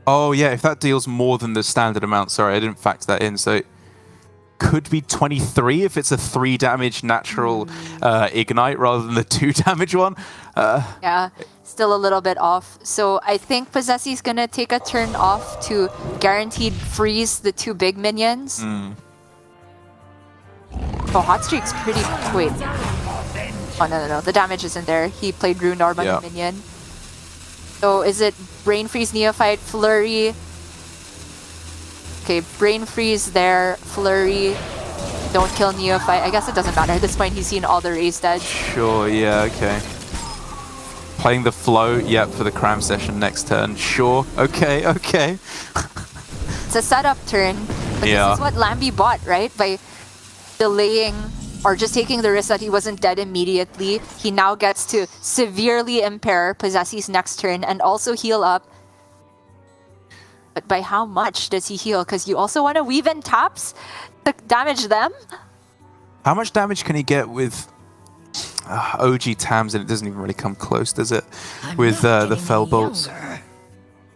Oh yeah, if that deals more than the standard amount, sorry, I didn't factor that in. So it could be 23 if it's a 3 damage natural Ignite rather than the 2 damage one. Yeah, still a little bit off. So I think Possessi's gonna take a turn off to guaranteed freeze the 2 big minions. Oh, Hot Streak's pretty... Wait. Oh, no. The damage isn't there. He played Rune Orb on the minion. So is it Brain Freeze, Neophyte, Flurry? Okay, Brain Freeze there, Flurry. Don't kill Neophyte. I guess it doesn't matter. At this point, he's seen all the raised dead. Sure, yeah, okay. Playing the flow, yep, for the cram session next turn. Sure, okay. It's a setup turn. But this is what Lambie bought, right? By delaying or just taking the risk that he wasn't dead immediately. He now gets to severely impair Possessi's next turn and also heal up. But by how much does he heal? Because you also want to weave in taps to damage them. How much damage can he get with OG Tams? And it doesn't even really come close, does it? With the Fell Bolts.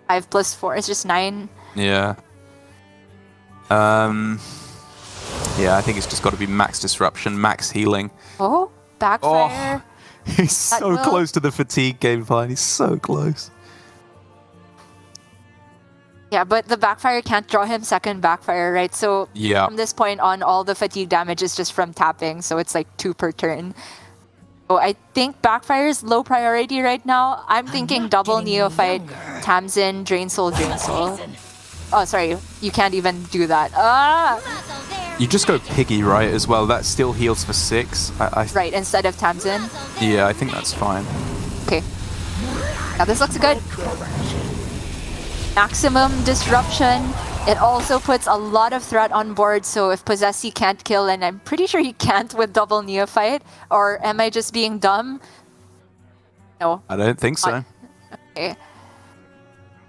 5 + 4 is just 9. Yeah. Yeah, I think it's just got to be max disruption, max healing. Oh, backfire. Oh, he's so close to the fatigue game plan. He's so close. Yeah, but the backfire can't draw him second backfire, right? So from this point on, all the fatigue damage is just from tapping. So it's like 2 per turn. So I think backfire is low priority right now. I'm thinking double Neophyte, Tamsin, Drain Soul. Oh, sorry. You can't even do that. You just go Piggy, right, as well. That still heals for 6. Right, instead of Tamsin. Yeah, I think that's fine. Okay. Now this looks good. Maximum disruption. It also puts a lot of threat on board, so if Possessi can't kill, and I'm pretty sure he can't with double Neophyte, or am I just being dumb? No. I don't think so. Okay.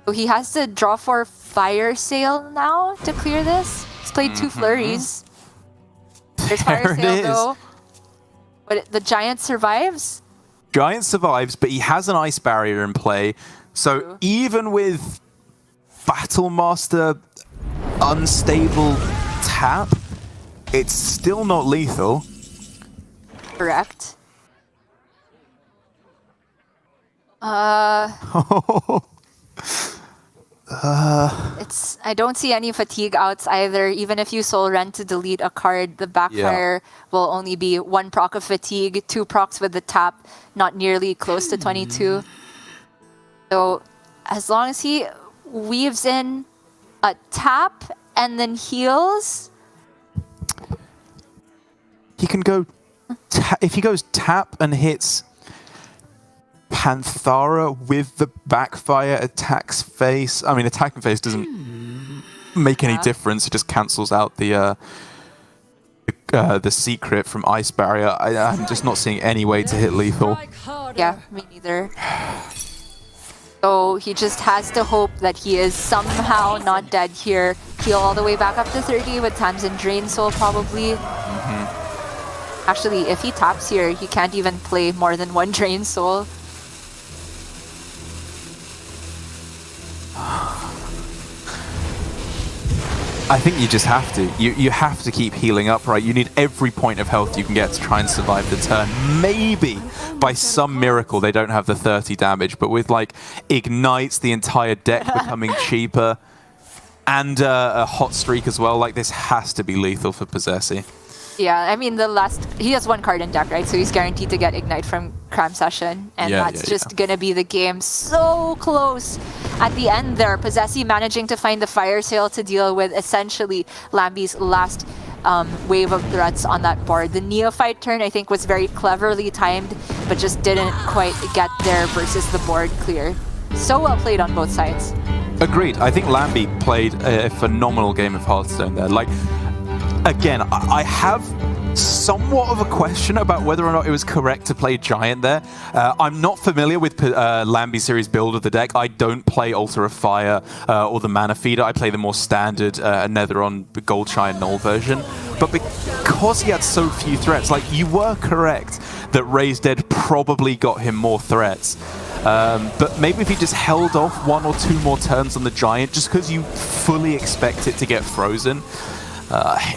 So he has to draw for Fire Sail now to clear this. He's played 2 flurries. There's Fire Sail though. But the Giant survives? Giant survives, but he has an Ice Barrier in play. So even with Battle Master unstable tap, it's still not lethal. Correct. I don't see any fatigue outs either. Even if you soul rent to delete a card, the backfire will only be 1 proc of fatigue, 2 procs with the tap, not nearly close to 22. So as long as he weaves in a tap and then heals, he can go. If he goes tap and hits Panthara with the backfire, attacks face. I mean, attacking face doesn't make any difference. It just cancels out the secret from Ice Barrier. I'm just not seeing any way to hit lethal. Yeah, me neither. So he just has to hope that he is somehow not dead here. Heal all the way back up to 30 with Tamsin Drain Soul probably. Actually, if he taps here, he can't even play more than 1 Drain Soul. I think you just have to. You have to keep healing up, right? You need every point of health you can get to try and survive the turn. Maybe by some miracle they don't have the 30 damage, but with like Ignites, the entire deck becoming cheaper, and a hot streak as well, like this has to be lethal for Possessi. Yeah, I mean, he has one card in deck, right? So he's guaranteed to get Ignite from Cram Session, and that's just gonna be the game. So close at the end there. Possesee managing to find the Fire Sale to deal with essentially Lambie's last wave of threats on that board. The Neophyte turn, I think, was very cleverly timed, but just didn't quite get there versus the board clear. So well played on both sides. Agreed. I think Lambie played a phenomenal game of Hearthstone there. Like, again, I have somewhat of a question about whether or not it was correct to play Giant there. I'm not familiar with lambyseries build of the deck. I don't play Altar of Fire or the Mana Feeder. I play the more standard Netheron Gold Giant Null version. But because he had so few threats, like, you were correct that Raised Dead probably got him more threats. But maybe if he just held off 1 or 2 more turns on the Giant, just because you fully expect it to get frozen.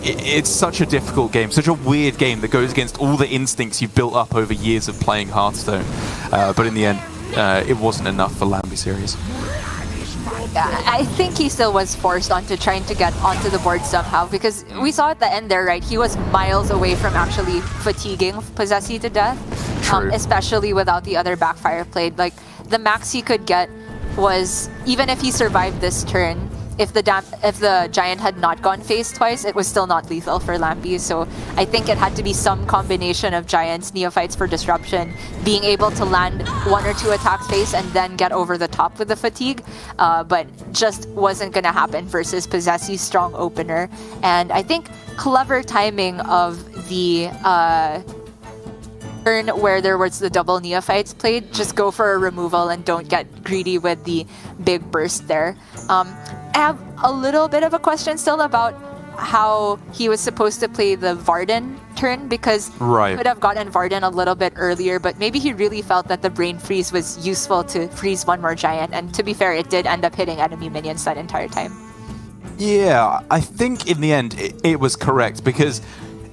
It's such a difficult game, such a weird game that goes against all the instincts you've built up over years of playing Hearthstone. But in the end, it wasn't enough for lambyseries. I think he still was forced onto trying to get onto the board somehow, because we saw at the end there, right? He was miles away from actually fatiguing Possesee to death, especially without the other backfire played. Like, the max he could get was, even if he survived this turn, if the Giant had not gone phase twice, it was still not lethal for Lambie. So I think it had to be some combination of Giants, Neophytes for disruption, being able to land 1 or 2 attacks phase and then get over the top with the fatigue, but just wasn't going to happen versus Possessee's strong opener. And I think clever timing of the turn where there was the double Neophytes played, just go for a removal and don't get greedy with the big burst there. I have a little bit of a question still about how he was supposed to play the Varden turn, because he could have gotten Varden a little bit earlier, but maybe he really felt that the Brain Freeze was useful to freeze 1 more Giant, and to be fair, it did end up hitting enemy minions that entire time. Yeah, I think in the end it was correct, because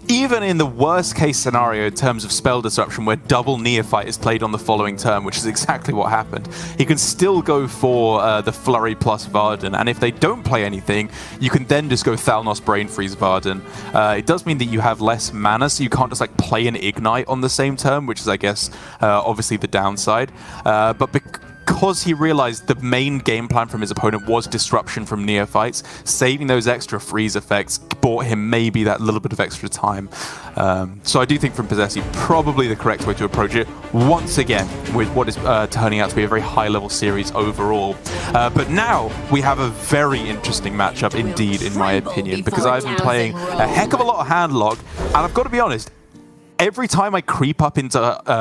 even in the worst case scenario in terms of spell disruption where double Neophyte is played on the following turn, which is exactly what happened, he can still go for the Flurry plus Varden, and if they don't play anything, you can then just go Thalnos Brain Freeze Varden. It does mean that you have less mana, so you can't just like play an Ignite on the same turn, which is, I guess, obviously the downside. But because he realized the main game plan from his opponent was disruption from Neophytes, saving those extra freeze effects bought him maybe that little bit of extra time. So I do think from Possesee, probably the correct way to approach it, once again, with what is turning out to be a very high-level series overall. But now we have a very interesting matchup indeed, in my opinion, because I've been playing a heck of a lot of Handlock, and I've got to be honest, every time I creep up into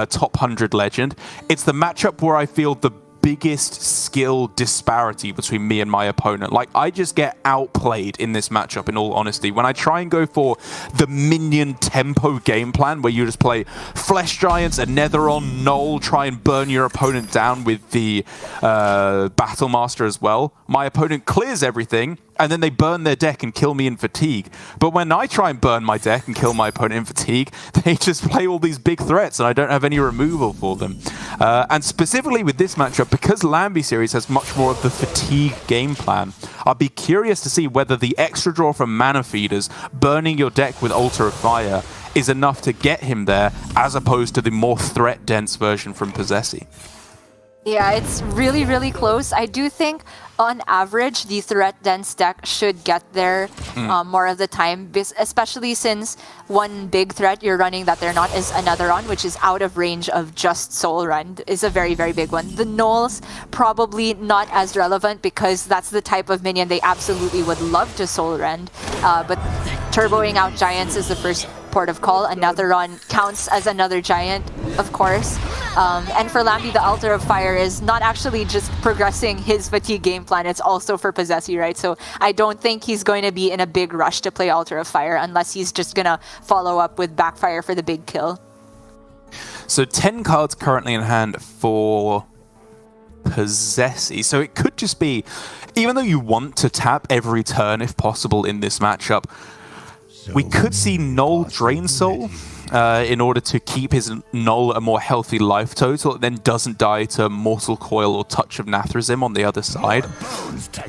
top 100 Legend, it's the matchup where I feel the biggest skill disparity between me and my opponent. Like, I just get outplayed in this matchup, in all honesty. When I try and go for the minion tempo game plan, where you just play Flesh Giants, a Netheron, Null, try and burn your opponent down with the Battle Master as well, my opponent clears everything, and then they burn their deck and kill me in fatigue. But when I try and burn my deck and kill my opponent in fatigue, they just play all these big threats, and I don't have any removal for them. And specifically with this matchup, because lambyseries has much more of the fatigue game plan, I'd be curious to see whether the extra draw from Mana Feeders, burning your deck with Altar of Fire, is enough to get him there, as opposed to the more threat-dense version from Possesee. Yeah, it's really, really close. I do think, on average, the threat-dense deck should get there more of the time, especially since one big threat you're running that they're not is Netheron, which is out of range of just Soul Rend, is a very, very big one. The Knolls, probably not as relevant, because that's the type of minion they absolutely would love to Soul Rend, but turboing out Giants is the first port of call. Netheron counts as another Giant, of course. And for Lambie, the Altar of Fire is not actually just progressing his fatigue game plan, it's also for Possesee, right? So I don't think he's going to be in a big rush to play Altar of Fire unless he's just going to follow up with Backfire for the big kill. So 10 cards currently in hand for Possesee. So it could just be, even though you want to tap every turn if possible in this matchup, we could see Null Drain Soul. in order to keep his Null a more healthy life total, it then doesn't die to Mortal Coil or Touch of Nathrazim on the other side.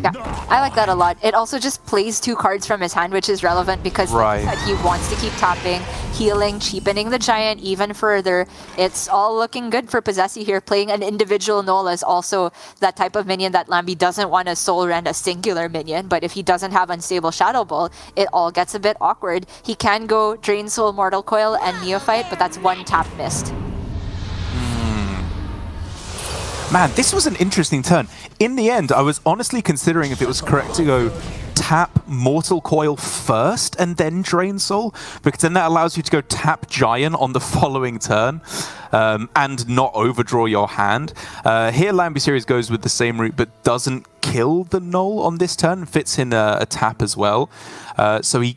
Yeah, I like that a lot. It also just plays 2 cards from his hand, which is relevant because like I said, he wants to keep tapping, healing, cheapening the Giant even further. It's all looking good for Possessi here. Playing an individual Null is also that type of minion that Lambie doesn't want to soul rend a singular minion, but if he doesn't have Unstable Shadow Ball, it all gets a bit awkward. He can go Drain Soul, Mortal Coil, and Neophyte, but that's 1 tap missed. Man, this was an interesting turn. In the end, I was honestly considering if it was correct to go tap Mortal Coil first and then Drain Soul, because then that allows you to go tap Giant on the following turn and not overdraw your hand. Here, lambyseries goes with the same route, but doesn't kill the Null on this turn, fits in a tap as well. So he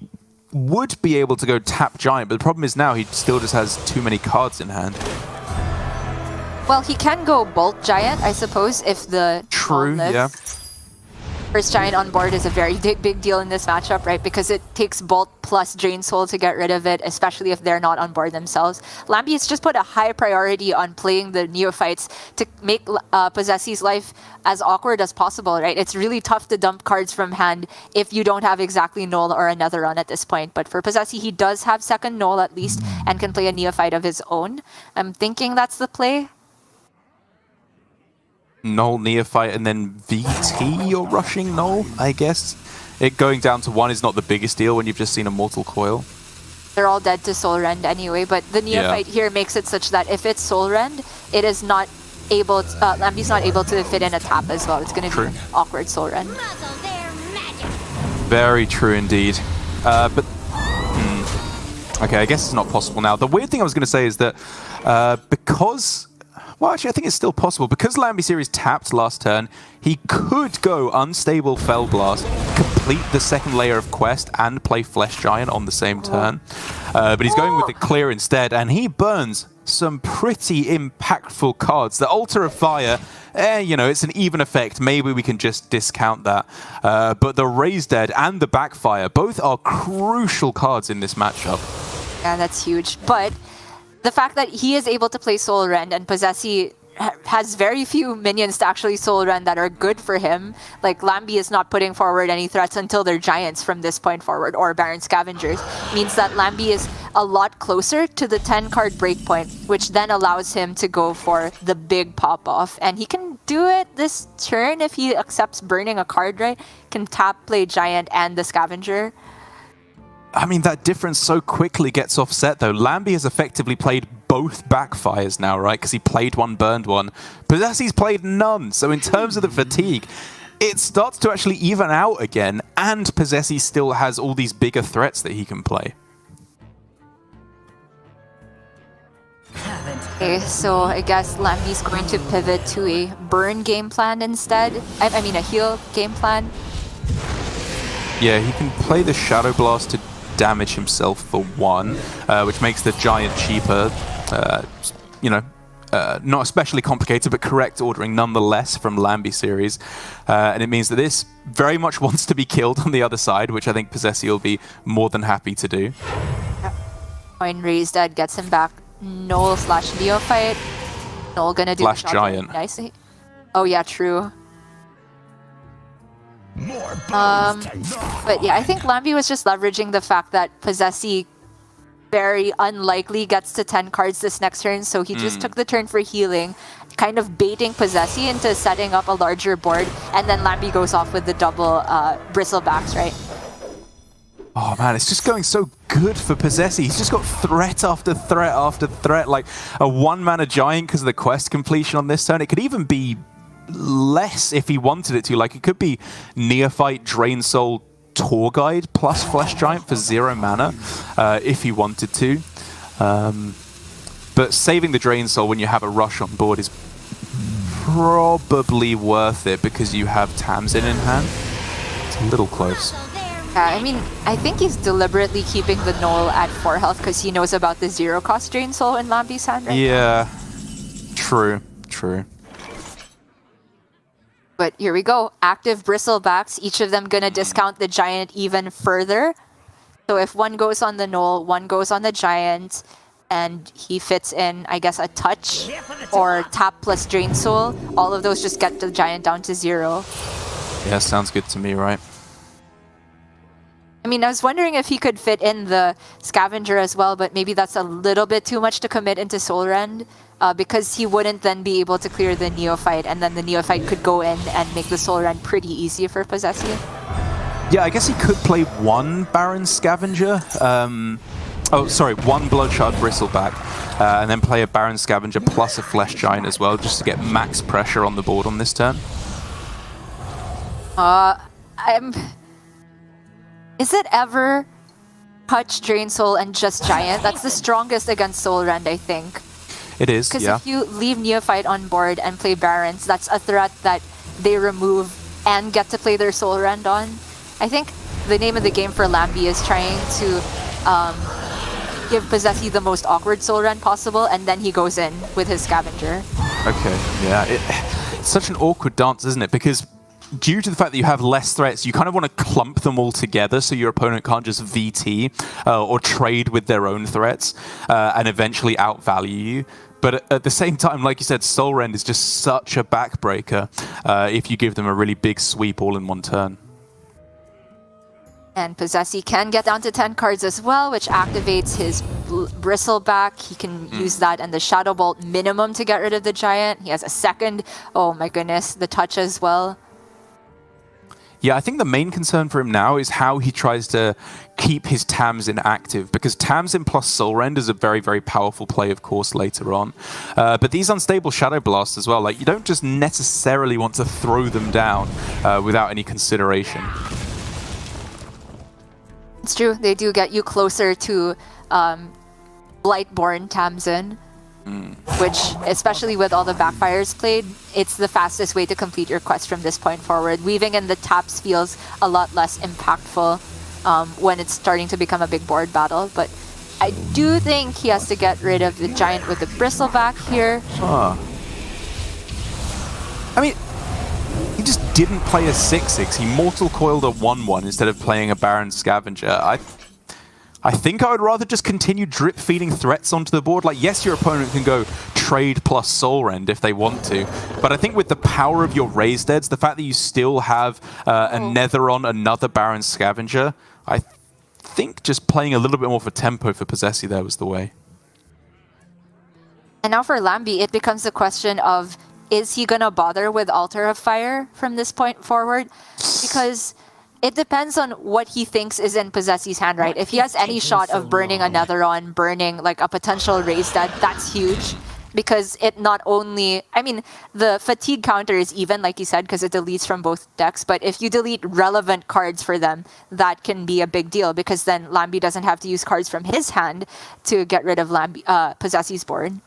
would be able to go tap Giant, but the problem is now he still just has too many cards in hand. Well, he can go Bolt Giant, I suppose, if the True, yeah. First Giant on board is a very big deal in this matchup, right? Because it takes Bolt plus Drain Soul to get rid of it, especially if they're not on board themselves. Lambie has just put a high priority on playing the Neophytes to make Possessi's life as awkward as possible, right? It's really tough to dump cards from hand if you don't have exactly Null or another run at this point. But for Possessi, he does have second Null at least and can play a Neophyte of his own. I'm thinking that's the play. Null, Neophyte, and then VT or rushing Null, I guess. It going down to 1 is not the biggest deal when you've just seen a Mortal Coil. They're all dead to Soul Rend anyway, but the Neophyte here makes it such that if it's Soul Rend, it is not able to, Lambie's not able to fit in a tap as well. It's going to be an awkward Soul Rend. Very true indeed. But okay, I guess it's not possible now. The weird thing I was going to say is that because... Well, actually, I think it's still possible. Because lambyseries tapped last turn, he could go Unstable Fell Blast, complete the second layer of Quest, and play Flesh Giant on the same turn. But he's going with the Clear instead, and he burns some pretty impactful cards. The Altar of Fire, you know, it's an even effect. Maybe we can just discount that. But the Raise Dead and the Backfire, both are crucial cards in this matchup. Yeah, that's huge. But the fact that he is able to play Soul Rend and Possessi has very few minions to actually Soul Rend that are good for him. Like, Lambie is not putting forward any threats until they're Giants from this point forward, or Baron Scavengers. Means that Lambie is a lot closer to the 10-card breakpoint, which then allows him to go for the big pop-off. And he can do it this turn if he accepts burning a card, right? Can tap, play Giant, and the Scavenger. I mean, that difference so quickly gets offset, though. Lambie has effectively played both backfires now, right? Because he played one, burned one. Possessi's played none. So in terms of the fatigue, it starts to actually even out again, and Possessi still has all these bigger threats that he can play. Okay, so I guess Lambie's going to pivot to a burn game plan instead. I mean, a heal game plan. Yeah, he can play the Shadow Blast to damage himself for 1, which makes the Giant cheaper. You know, not especially complicated, but correct ordering nonetheless from lambyseries. And it means that this very much wants to be killed on the other side, which I think Possessi will be more than happy to do. Coin Raise Dead gets him back. Null / Neophyte. Null gonna do Flash the Giant. Nicely. Oh yeah, true. But yeah, I think Lambie was just leveraging the fact that Possessi very unlikely gets to 10 cards this next turn, so he just took the turn for healing, kind of baiting Possessi into setting up a larger board, and then Lambie goes off with the double bristlebacks, right? Oh man, it's just going so good for Possessi. He's just got threat after threat after threat, like a 1-mana Giant because of the quest completion on this turn. It could even be less if he wanted it to. Like, it could be Neophyte, Drain Soul, Tour Guide plus Flesh Giant for 0 mana if he wanted to. But saving the Drain Soul when you have a rush on board is probably worth it because you have Tamsin in hand. It's a little close. Yeah, I mean, I think he's deliberately keeping the Null at 4 health because he knows about the 0-cost Drain Soul in Lambie's hand right now. True. But here we go. Active bristlebacks, each of them gonna discount the Giant even further. So if one goes on the Null, one goes on the Giant, and he fits in, I guess, a touch or tap plus Drain Soul. All of those just get the Giant down to 0. Yeah, sounds good to me, right? I mean, I was wondering if he could fit in the Scavenger as well, but maybe that's a little bit too much to commit into Soul Rend, because he wouldn't then be able to clear the Neophyte, and then the Neophyte could go in and make the Soul Rend pretty easy for Possessi. Yeah, I guess he could play one Baron Scavenger. Oh, sorry, one Bloodshard Bristleback, and then play a Baron Scavenger plus a Flesh Giant as well, just to get max pressure on the board on this turn. Is it ever touch, Drain Soul, and just Giant? That's the strongest against Soul Rend, I think. It is, Because yeah. if you leave Neophyte on board and play Barons, that's a threat that they remove and get to play their Soul Rend on. I think the name of the game for Lambie is trying to give Possessi the most awkward Soul Rend possible, and then he goes in with his Scavenger. Okay, yeah. It's such an awkward dance, isn't it? Because due to the fact that you have less threats, you kind of want to clump them all together so your opponent can't just VT or trade with their own threats and eventually outvalue you. But at the same time, like you said, Soul Rend is just such a backbreaker if you give them a really big sweep all in one turn. And Possessi can get down to 10 cards as well, which activates his Bristleback. He can use that and the Shadow Bolt minimum to get rid of the Giant. He has a second, oh my goodness, the touch as well. Yeah, I think the main concern for him now is how he tries to keep his Tamsin active, because Tamsin plus Soul Rend is a very, very powerful play, of course, later on. But these unstable Shadow Blasts as well, like, you don't just necessarily want to throw them down without any consideration. It's true, they do get you closer to Blightborn Tamsin, which, especially with all the backfires played, it's the fastest way to complete your quest from this point forward. Weaving in the taps feels a lot less impactful when it's starting to become a big board battle, but I do think he has to get rid of the Giant with the Bristleback here. I mean, he just didn't play a 6/6. He Mortal Coiled a 1/1 instead of playing a Baron Scavenger. I think I would rather just continue drip feeding threats onto the board. Like, yes, your opponent can go trade plus Soul Rend if they want to, but I think with the power of your Raised Deads, the fact that you still have a Nether on another Baron Scavenger, I think just playing a little bit more for tempo for Possessi there was the way. And now for Lambie, it becomes a question of, is he gonna bother with Altar of Fire from this point forward? Because it depends on what he thinks is in Possessi's hand, right? If he has any shot of burning another on, burning like a potential Raised Dead, that's huge. Because it not only, I mean, the fatigue counter is even, like you said, because it deletes from both decks, but if you delete relevant cards for them, that can be a big deal, because then Lambie doesn't have to use cards from his hand to get rid of Possessi's board.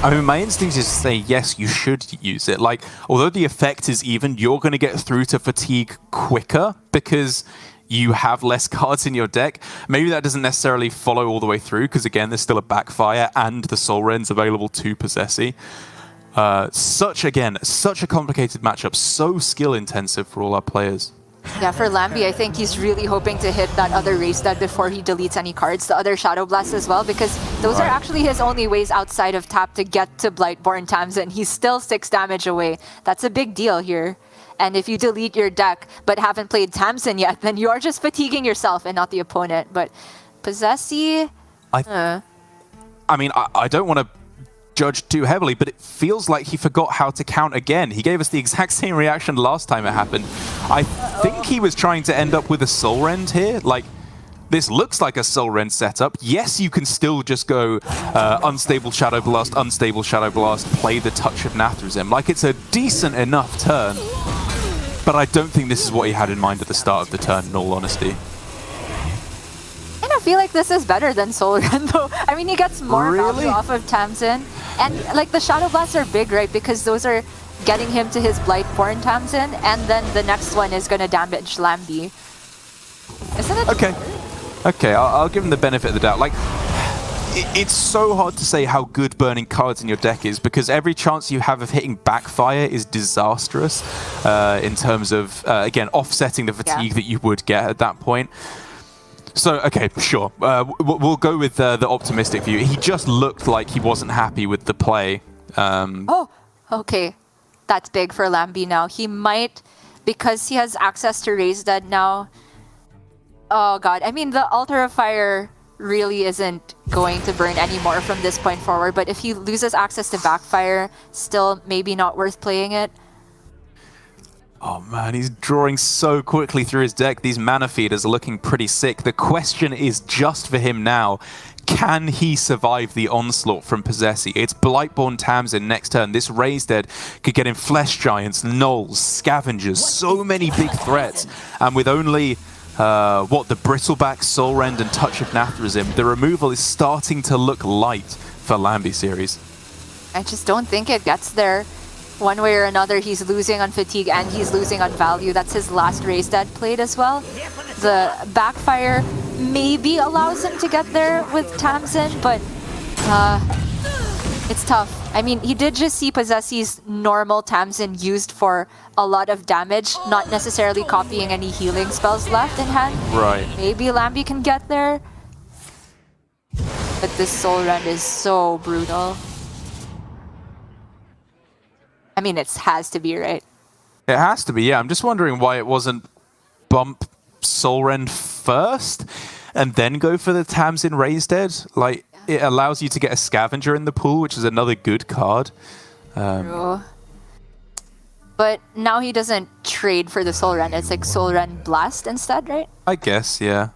I mean, my instinct is to say, yes, you should use it. Like, although the effect is even, you're going to get through to fatigue quicker because you have less cards in your deck. Maybe that doesn't necessarily follow all the way through, because again, there's still a backfire and the Soul Rend's available to Possessi. Such a complicated matchup, so skill intensive for all our players. Yeah, for Lambie, I think he's really hoping to hit that other Raised Dead before he deletes any cards, the other Shadow Blast as well, because those are actually his only ways outside of tap to get to Blightborn Tamsin. He's still 6 damage away. That's a big deal here. And if you delete your deck but haven't played Tamsin yet, then you are just fatiguing yourself and not the opponent. But Possessi... I mean, I don't want to judge too heavily, but it feels like he forgot how to count again. He gave us the exact same reaction last time it happened. I think he was trying to end up with a Soul Rend here. Like, this looks like a Soul Rend setup. Yes, you can still just go unstable Shadow Blast, play the Touch of Nathrezim. Like, it's a decent enough turn, but I don't think this is what he had in mind at the start of the turn, in all honesty. I feel like this is better than Soul Rend, though. I mean, he gets more value off of Tamsin. And, like, the Shadow Blasts are big, right? Because those are getting him to his Blightborn Tamsin, and then the next one is going to damage Lambie. Isn't it? Okay, I'll give him the benefit of the doubt. Like, it's so hard to say how good burning cards in your deck is, because every chance you have of hitting backfire is disastrous in terms of, again, offsetting the fatigue that you would get at that point. So, okay, sure. We'll go with the optimistic view. He just looked like he wasn't happy with the play. Oh, okay. That's big for Lambie now. He might, because he has access to Raise Dead now. Oh god, I mean, the Altar of Fire really isn't going to burn anymore from this point forward, but if he loses access to Backfire, still maybe not worth playing it. Oh man, he's drawing so quickly through his deck. These mana feeders are looking pretty sick. The question is just for him now, can he survive the onslaught from Possessi? It's Blightborn Tamsin next turn. This Raised Dead could get him Flesh Giants, Gnolls, Scavengers, so many big threats. And with only, the Bristleback, Soulrend, and Touch of Nathrezim, the removal is starting to look light for Lambyseries. I just don't think it gets there. One way or another, he's losing on fatigue and he's losing on value. That's his last Raised Dead played as well. The Backfire maybe allows him to get there with Tamsin, but it's tough. I mean, he did just see Possessi's normal Tamsin used for a lot of damage, not necessarily copying any healing spells left in hand. Right. Maybe Lambie can get there. But this Soul Rend is so brutal. I mean, it has to be, right? It has to be, yeah. I'm just wondering why it wasn't bump Soulrend first and then go for the Tamsin Raised Dead. Like, it allows you to get a Scavenger in the pool, which is another good card. True. But now he doesn't trade for the Soulrend. It's like Soulrend Blast instead, right? I guess, yeah.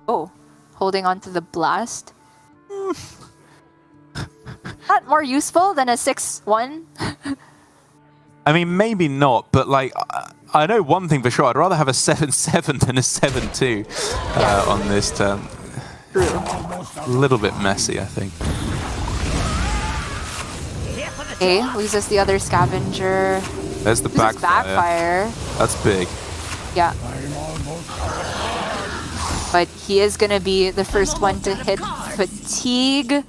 Oh, holding on to the Blast. Not more useful than a 6/1? I mean, maybe not, but like, I know one thing for sure. I'd rather have a 7/7 than a 7/2 on this turn. True. A little bit messy, I think. Okay, loses the other Scavenger. There's the Loses Backfire. That's big. Yeah. But he is going to be the first one to hit Fatigue.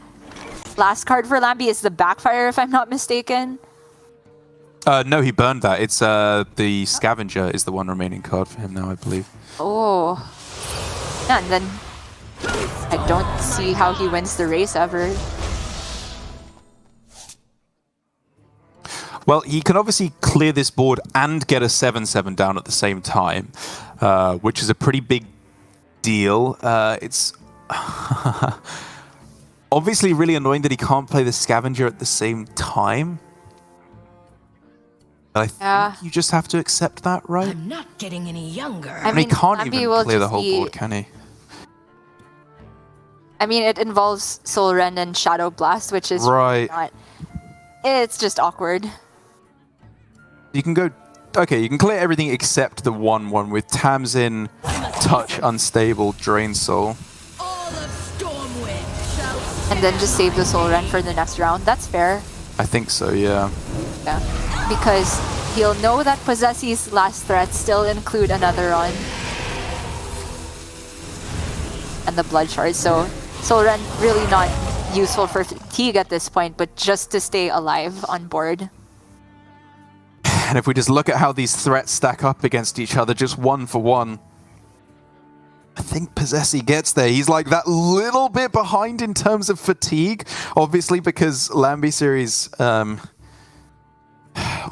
Last card for Lambie is the Backfire, if I'm not mistaken. No, he burned that. It's the Scavenger is the one remaining card for him now, I believe. Oh. Yeah, and then I don't see how he wins the race ever. Well, he can obviously clear this board and get a 7/7 down at the same time, which is a pretty big deal. It's obviously really annoying that he can't play the Scavenger at the same time. I think you just have to accept that, right? I'm not getting any younger. I mean, he can't Lambie even will clear the just whole be- board, can he? I mean, it involves Soul Rend and Shadow Blast, which is Right. not... It's just awkward. You can go... Okay, you can clear everything except the 1/1 with Tamsin, Touch, Unstable, Drain Soul. All of Stormwind shall And then just save the Soul Rend for the next round. That's fair. I think so, yeah. Yeah. Because he'll know that Possessi's last threats still include another run. And the Blood Shard. So Soul Rend really not useful for fatigue at this point, but just to stay alive on board. And if we just look at how these threats stack up against each other, just 1 for 1, I think Possessi gets there. He's like that little bit behind in terms of fatigue, obviously, because Lambyseries...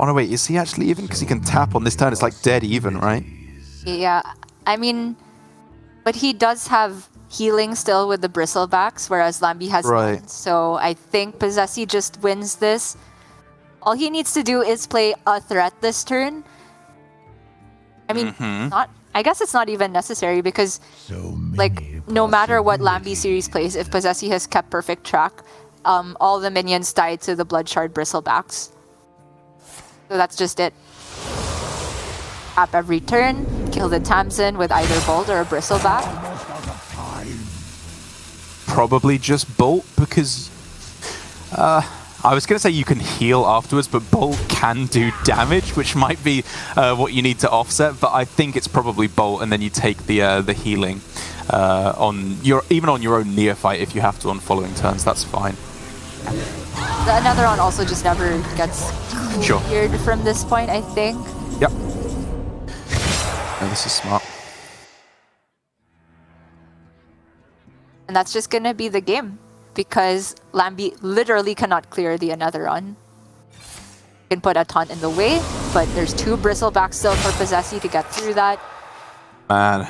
Oh no, wait, is he actually even? Because he can tap on this turn. It's like dead even, right? Yeah, I mean, but he does have healing still with the Bristlebacks, whereas Lambie has none. So I think Possessi just wins this. All he needs to do is play a threat this turn. I mean, not. I guess it's not even necessary because, like, no matter what Lambyseries plays, if Possessi has kept perfect track, all the minions die to the Blood Shard Bristlebacks. So that's just it. Tap every turn, kill the Tamsin with either Bolt or a Bristleback. Probably just Bolt because... I was going to say you can heal afterwards, but Bolt can do damage, which might be what you need to offset, but I think it's probably Bolt, and then you take the healing even on your own Neophyte if you have to on following turns, that's fine. Another one also just never gets cleared from this point, I think. Yep. No, this is smart. And that's just going to be the game because Lambie literally cannot clear the Anetheron. Can put a taunt in the way, but there's 2 Bristlebacks still for Possessi to get through that. Man.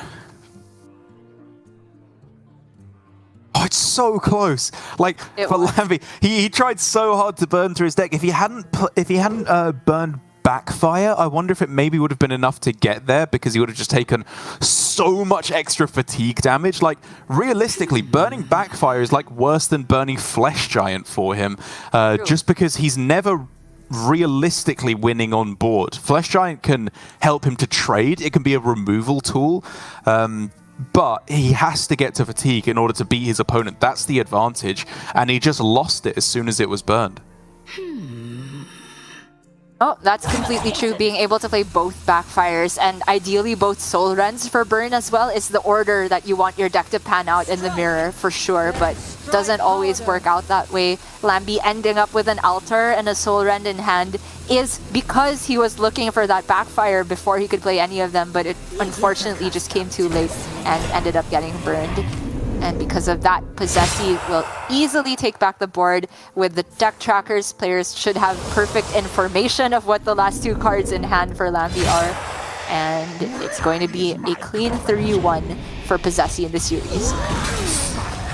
Oh, it's so close. Like for Lambie, he tried so hard to burn through his deck. If he hadn't burned Backfire, I wonder if it maybe would have been enough to get there because he would have just taken so much extra fatigue damage. Like realistically, burning Backfire is like worse than burning Flesh Giant for him, just because he's never realistically winning on board. Flesh Giant can help him to trade. It can be a removal tool. But he has to get to fatigue in order to beat his opponent. That's the advantage. And he just lost it as soon as it was burned. Oh, that's completely true. Being able to play both Backfires and ideally both Soul Rends for burn as well is the order that you want your deck to pan out in the mirror for sure, but doesn't always work out that way. Lambie ending up with an Altar and a Soul Rend in hand is because he was looking for that Backfire before he could play any of them, but it unfortunately just came too late and ended up getting burned. And because of that, Posesi will easily take back the board. With the deck trackers, players should have perfect information of what the last 2 cards in hand for Lambie are. And it's going to be a clean 3-1 for Posesi in the series.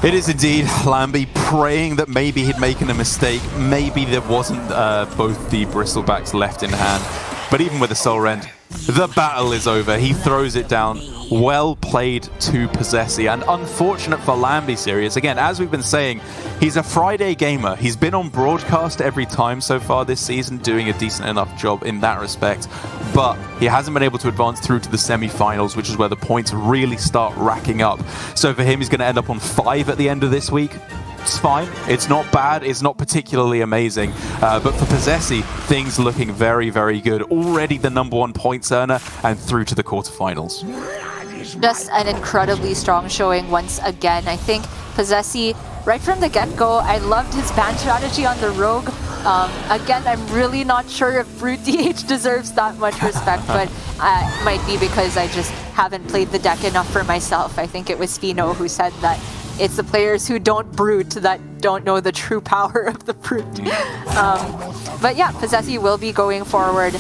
It is indeed. Lambie praying that maybe he'd making a mistake. Maybe there wasn't both the Bristlebacks left in hand. But even with the Soul Rend, the battle is over. He throws it down. Well played to Posesi, and unfortunate for lambyseries. Again, as we've been saying, he's a Friday gamer. He's been on broadcast every time so far this season, doing a decent enough job in that respect, but he hasn't been able to advance through to the semi-finals, which is where the points really start racking up. So for him, he's going to end up on 5 at the end of this week. It's fine. It's not bad. It's not particularly amazing. But for Posesi, things looking very, very good. Already the #1 points earner and through to the quarterfinals. Just an incredibly strong showing once again. I think Posesi, right from the get-go, I loved his ban strategy on the Rogue. Again, I'm really not sure if Brute DH deserves that much respect, but it might be because I just haven't played the deck enough for myself. I think it was Fino who said that it's the players who don't Brute that don't know the true power of the Brute. But yeah, Posesi will be going forward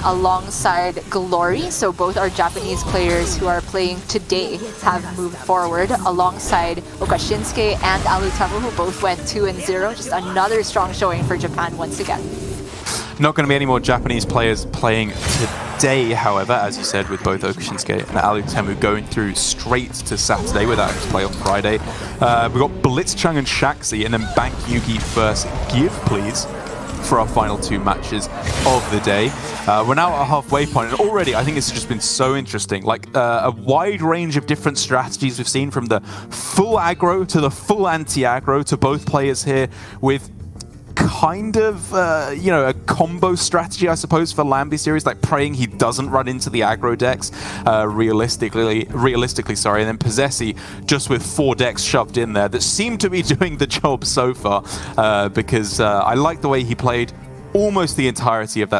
alongside Glory. So both our Japanese players who are playing today have moved forward alongside Okashinsuke and Alutemu, who both went 2-0. Just another strong showing for Japan once again. Not going to be any more Japanese players playing today, however, as you said, with both Okashinsuke and Alutemu going through straight to Saturday without having to play on Friday. We've got Blitzchung and Shaxi, and then Bank Yugi versus Give Please for our final 2 matches of the day. We're now at a halfway point, and already I think it's just been so interesting. Like a wide range of different strategies we've seen, from the full aggro to the full anti-aggro to both players here with kind of, a combo strategy, I suppose, for lambyseries, like praying he doesn't run into the aggro decks, realistically, and then Possessi just with 4 decks shoved in there that seem to be doing the job so far, because I like the way he played almost the entirety of that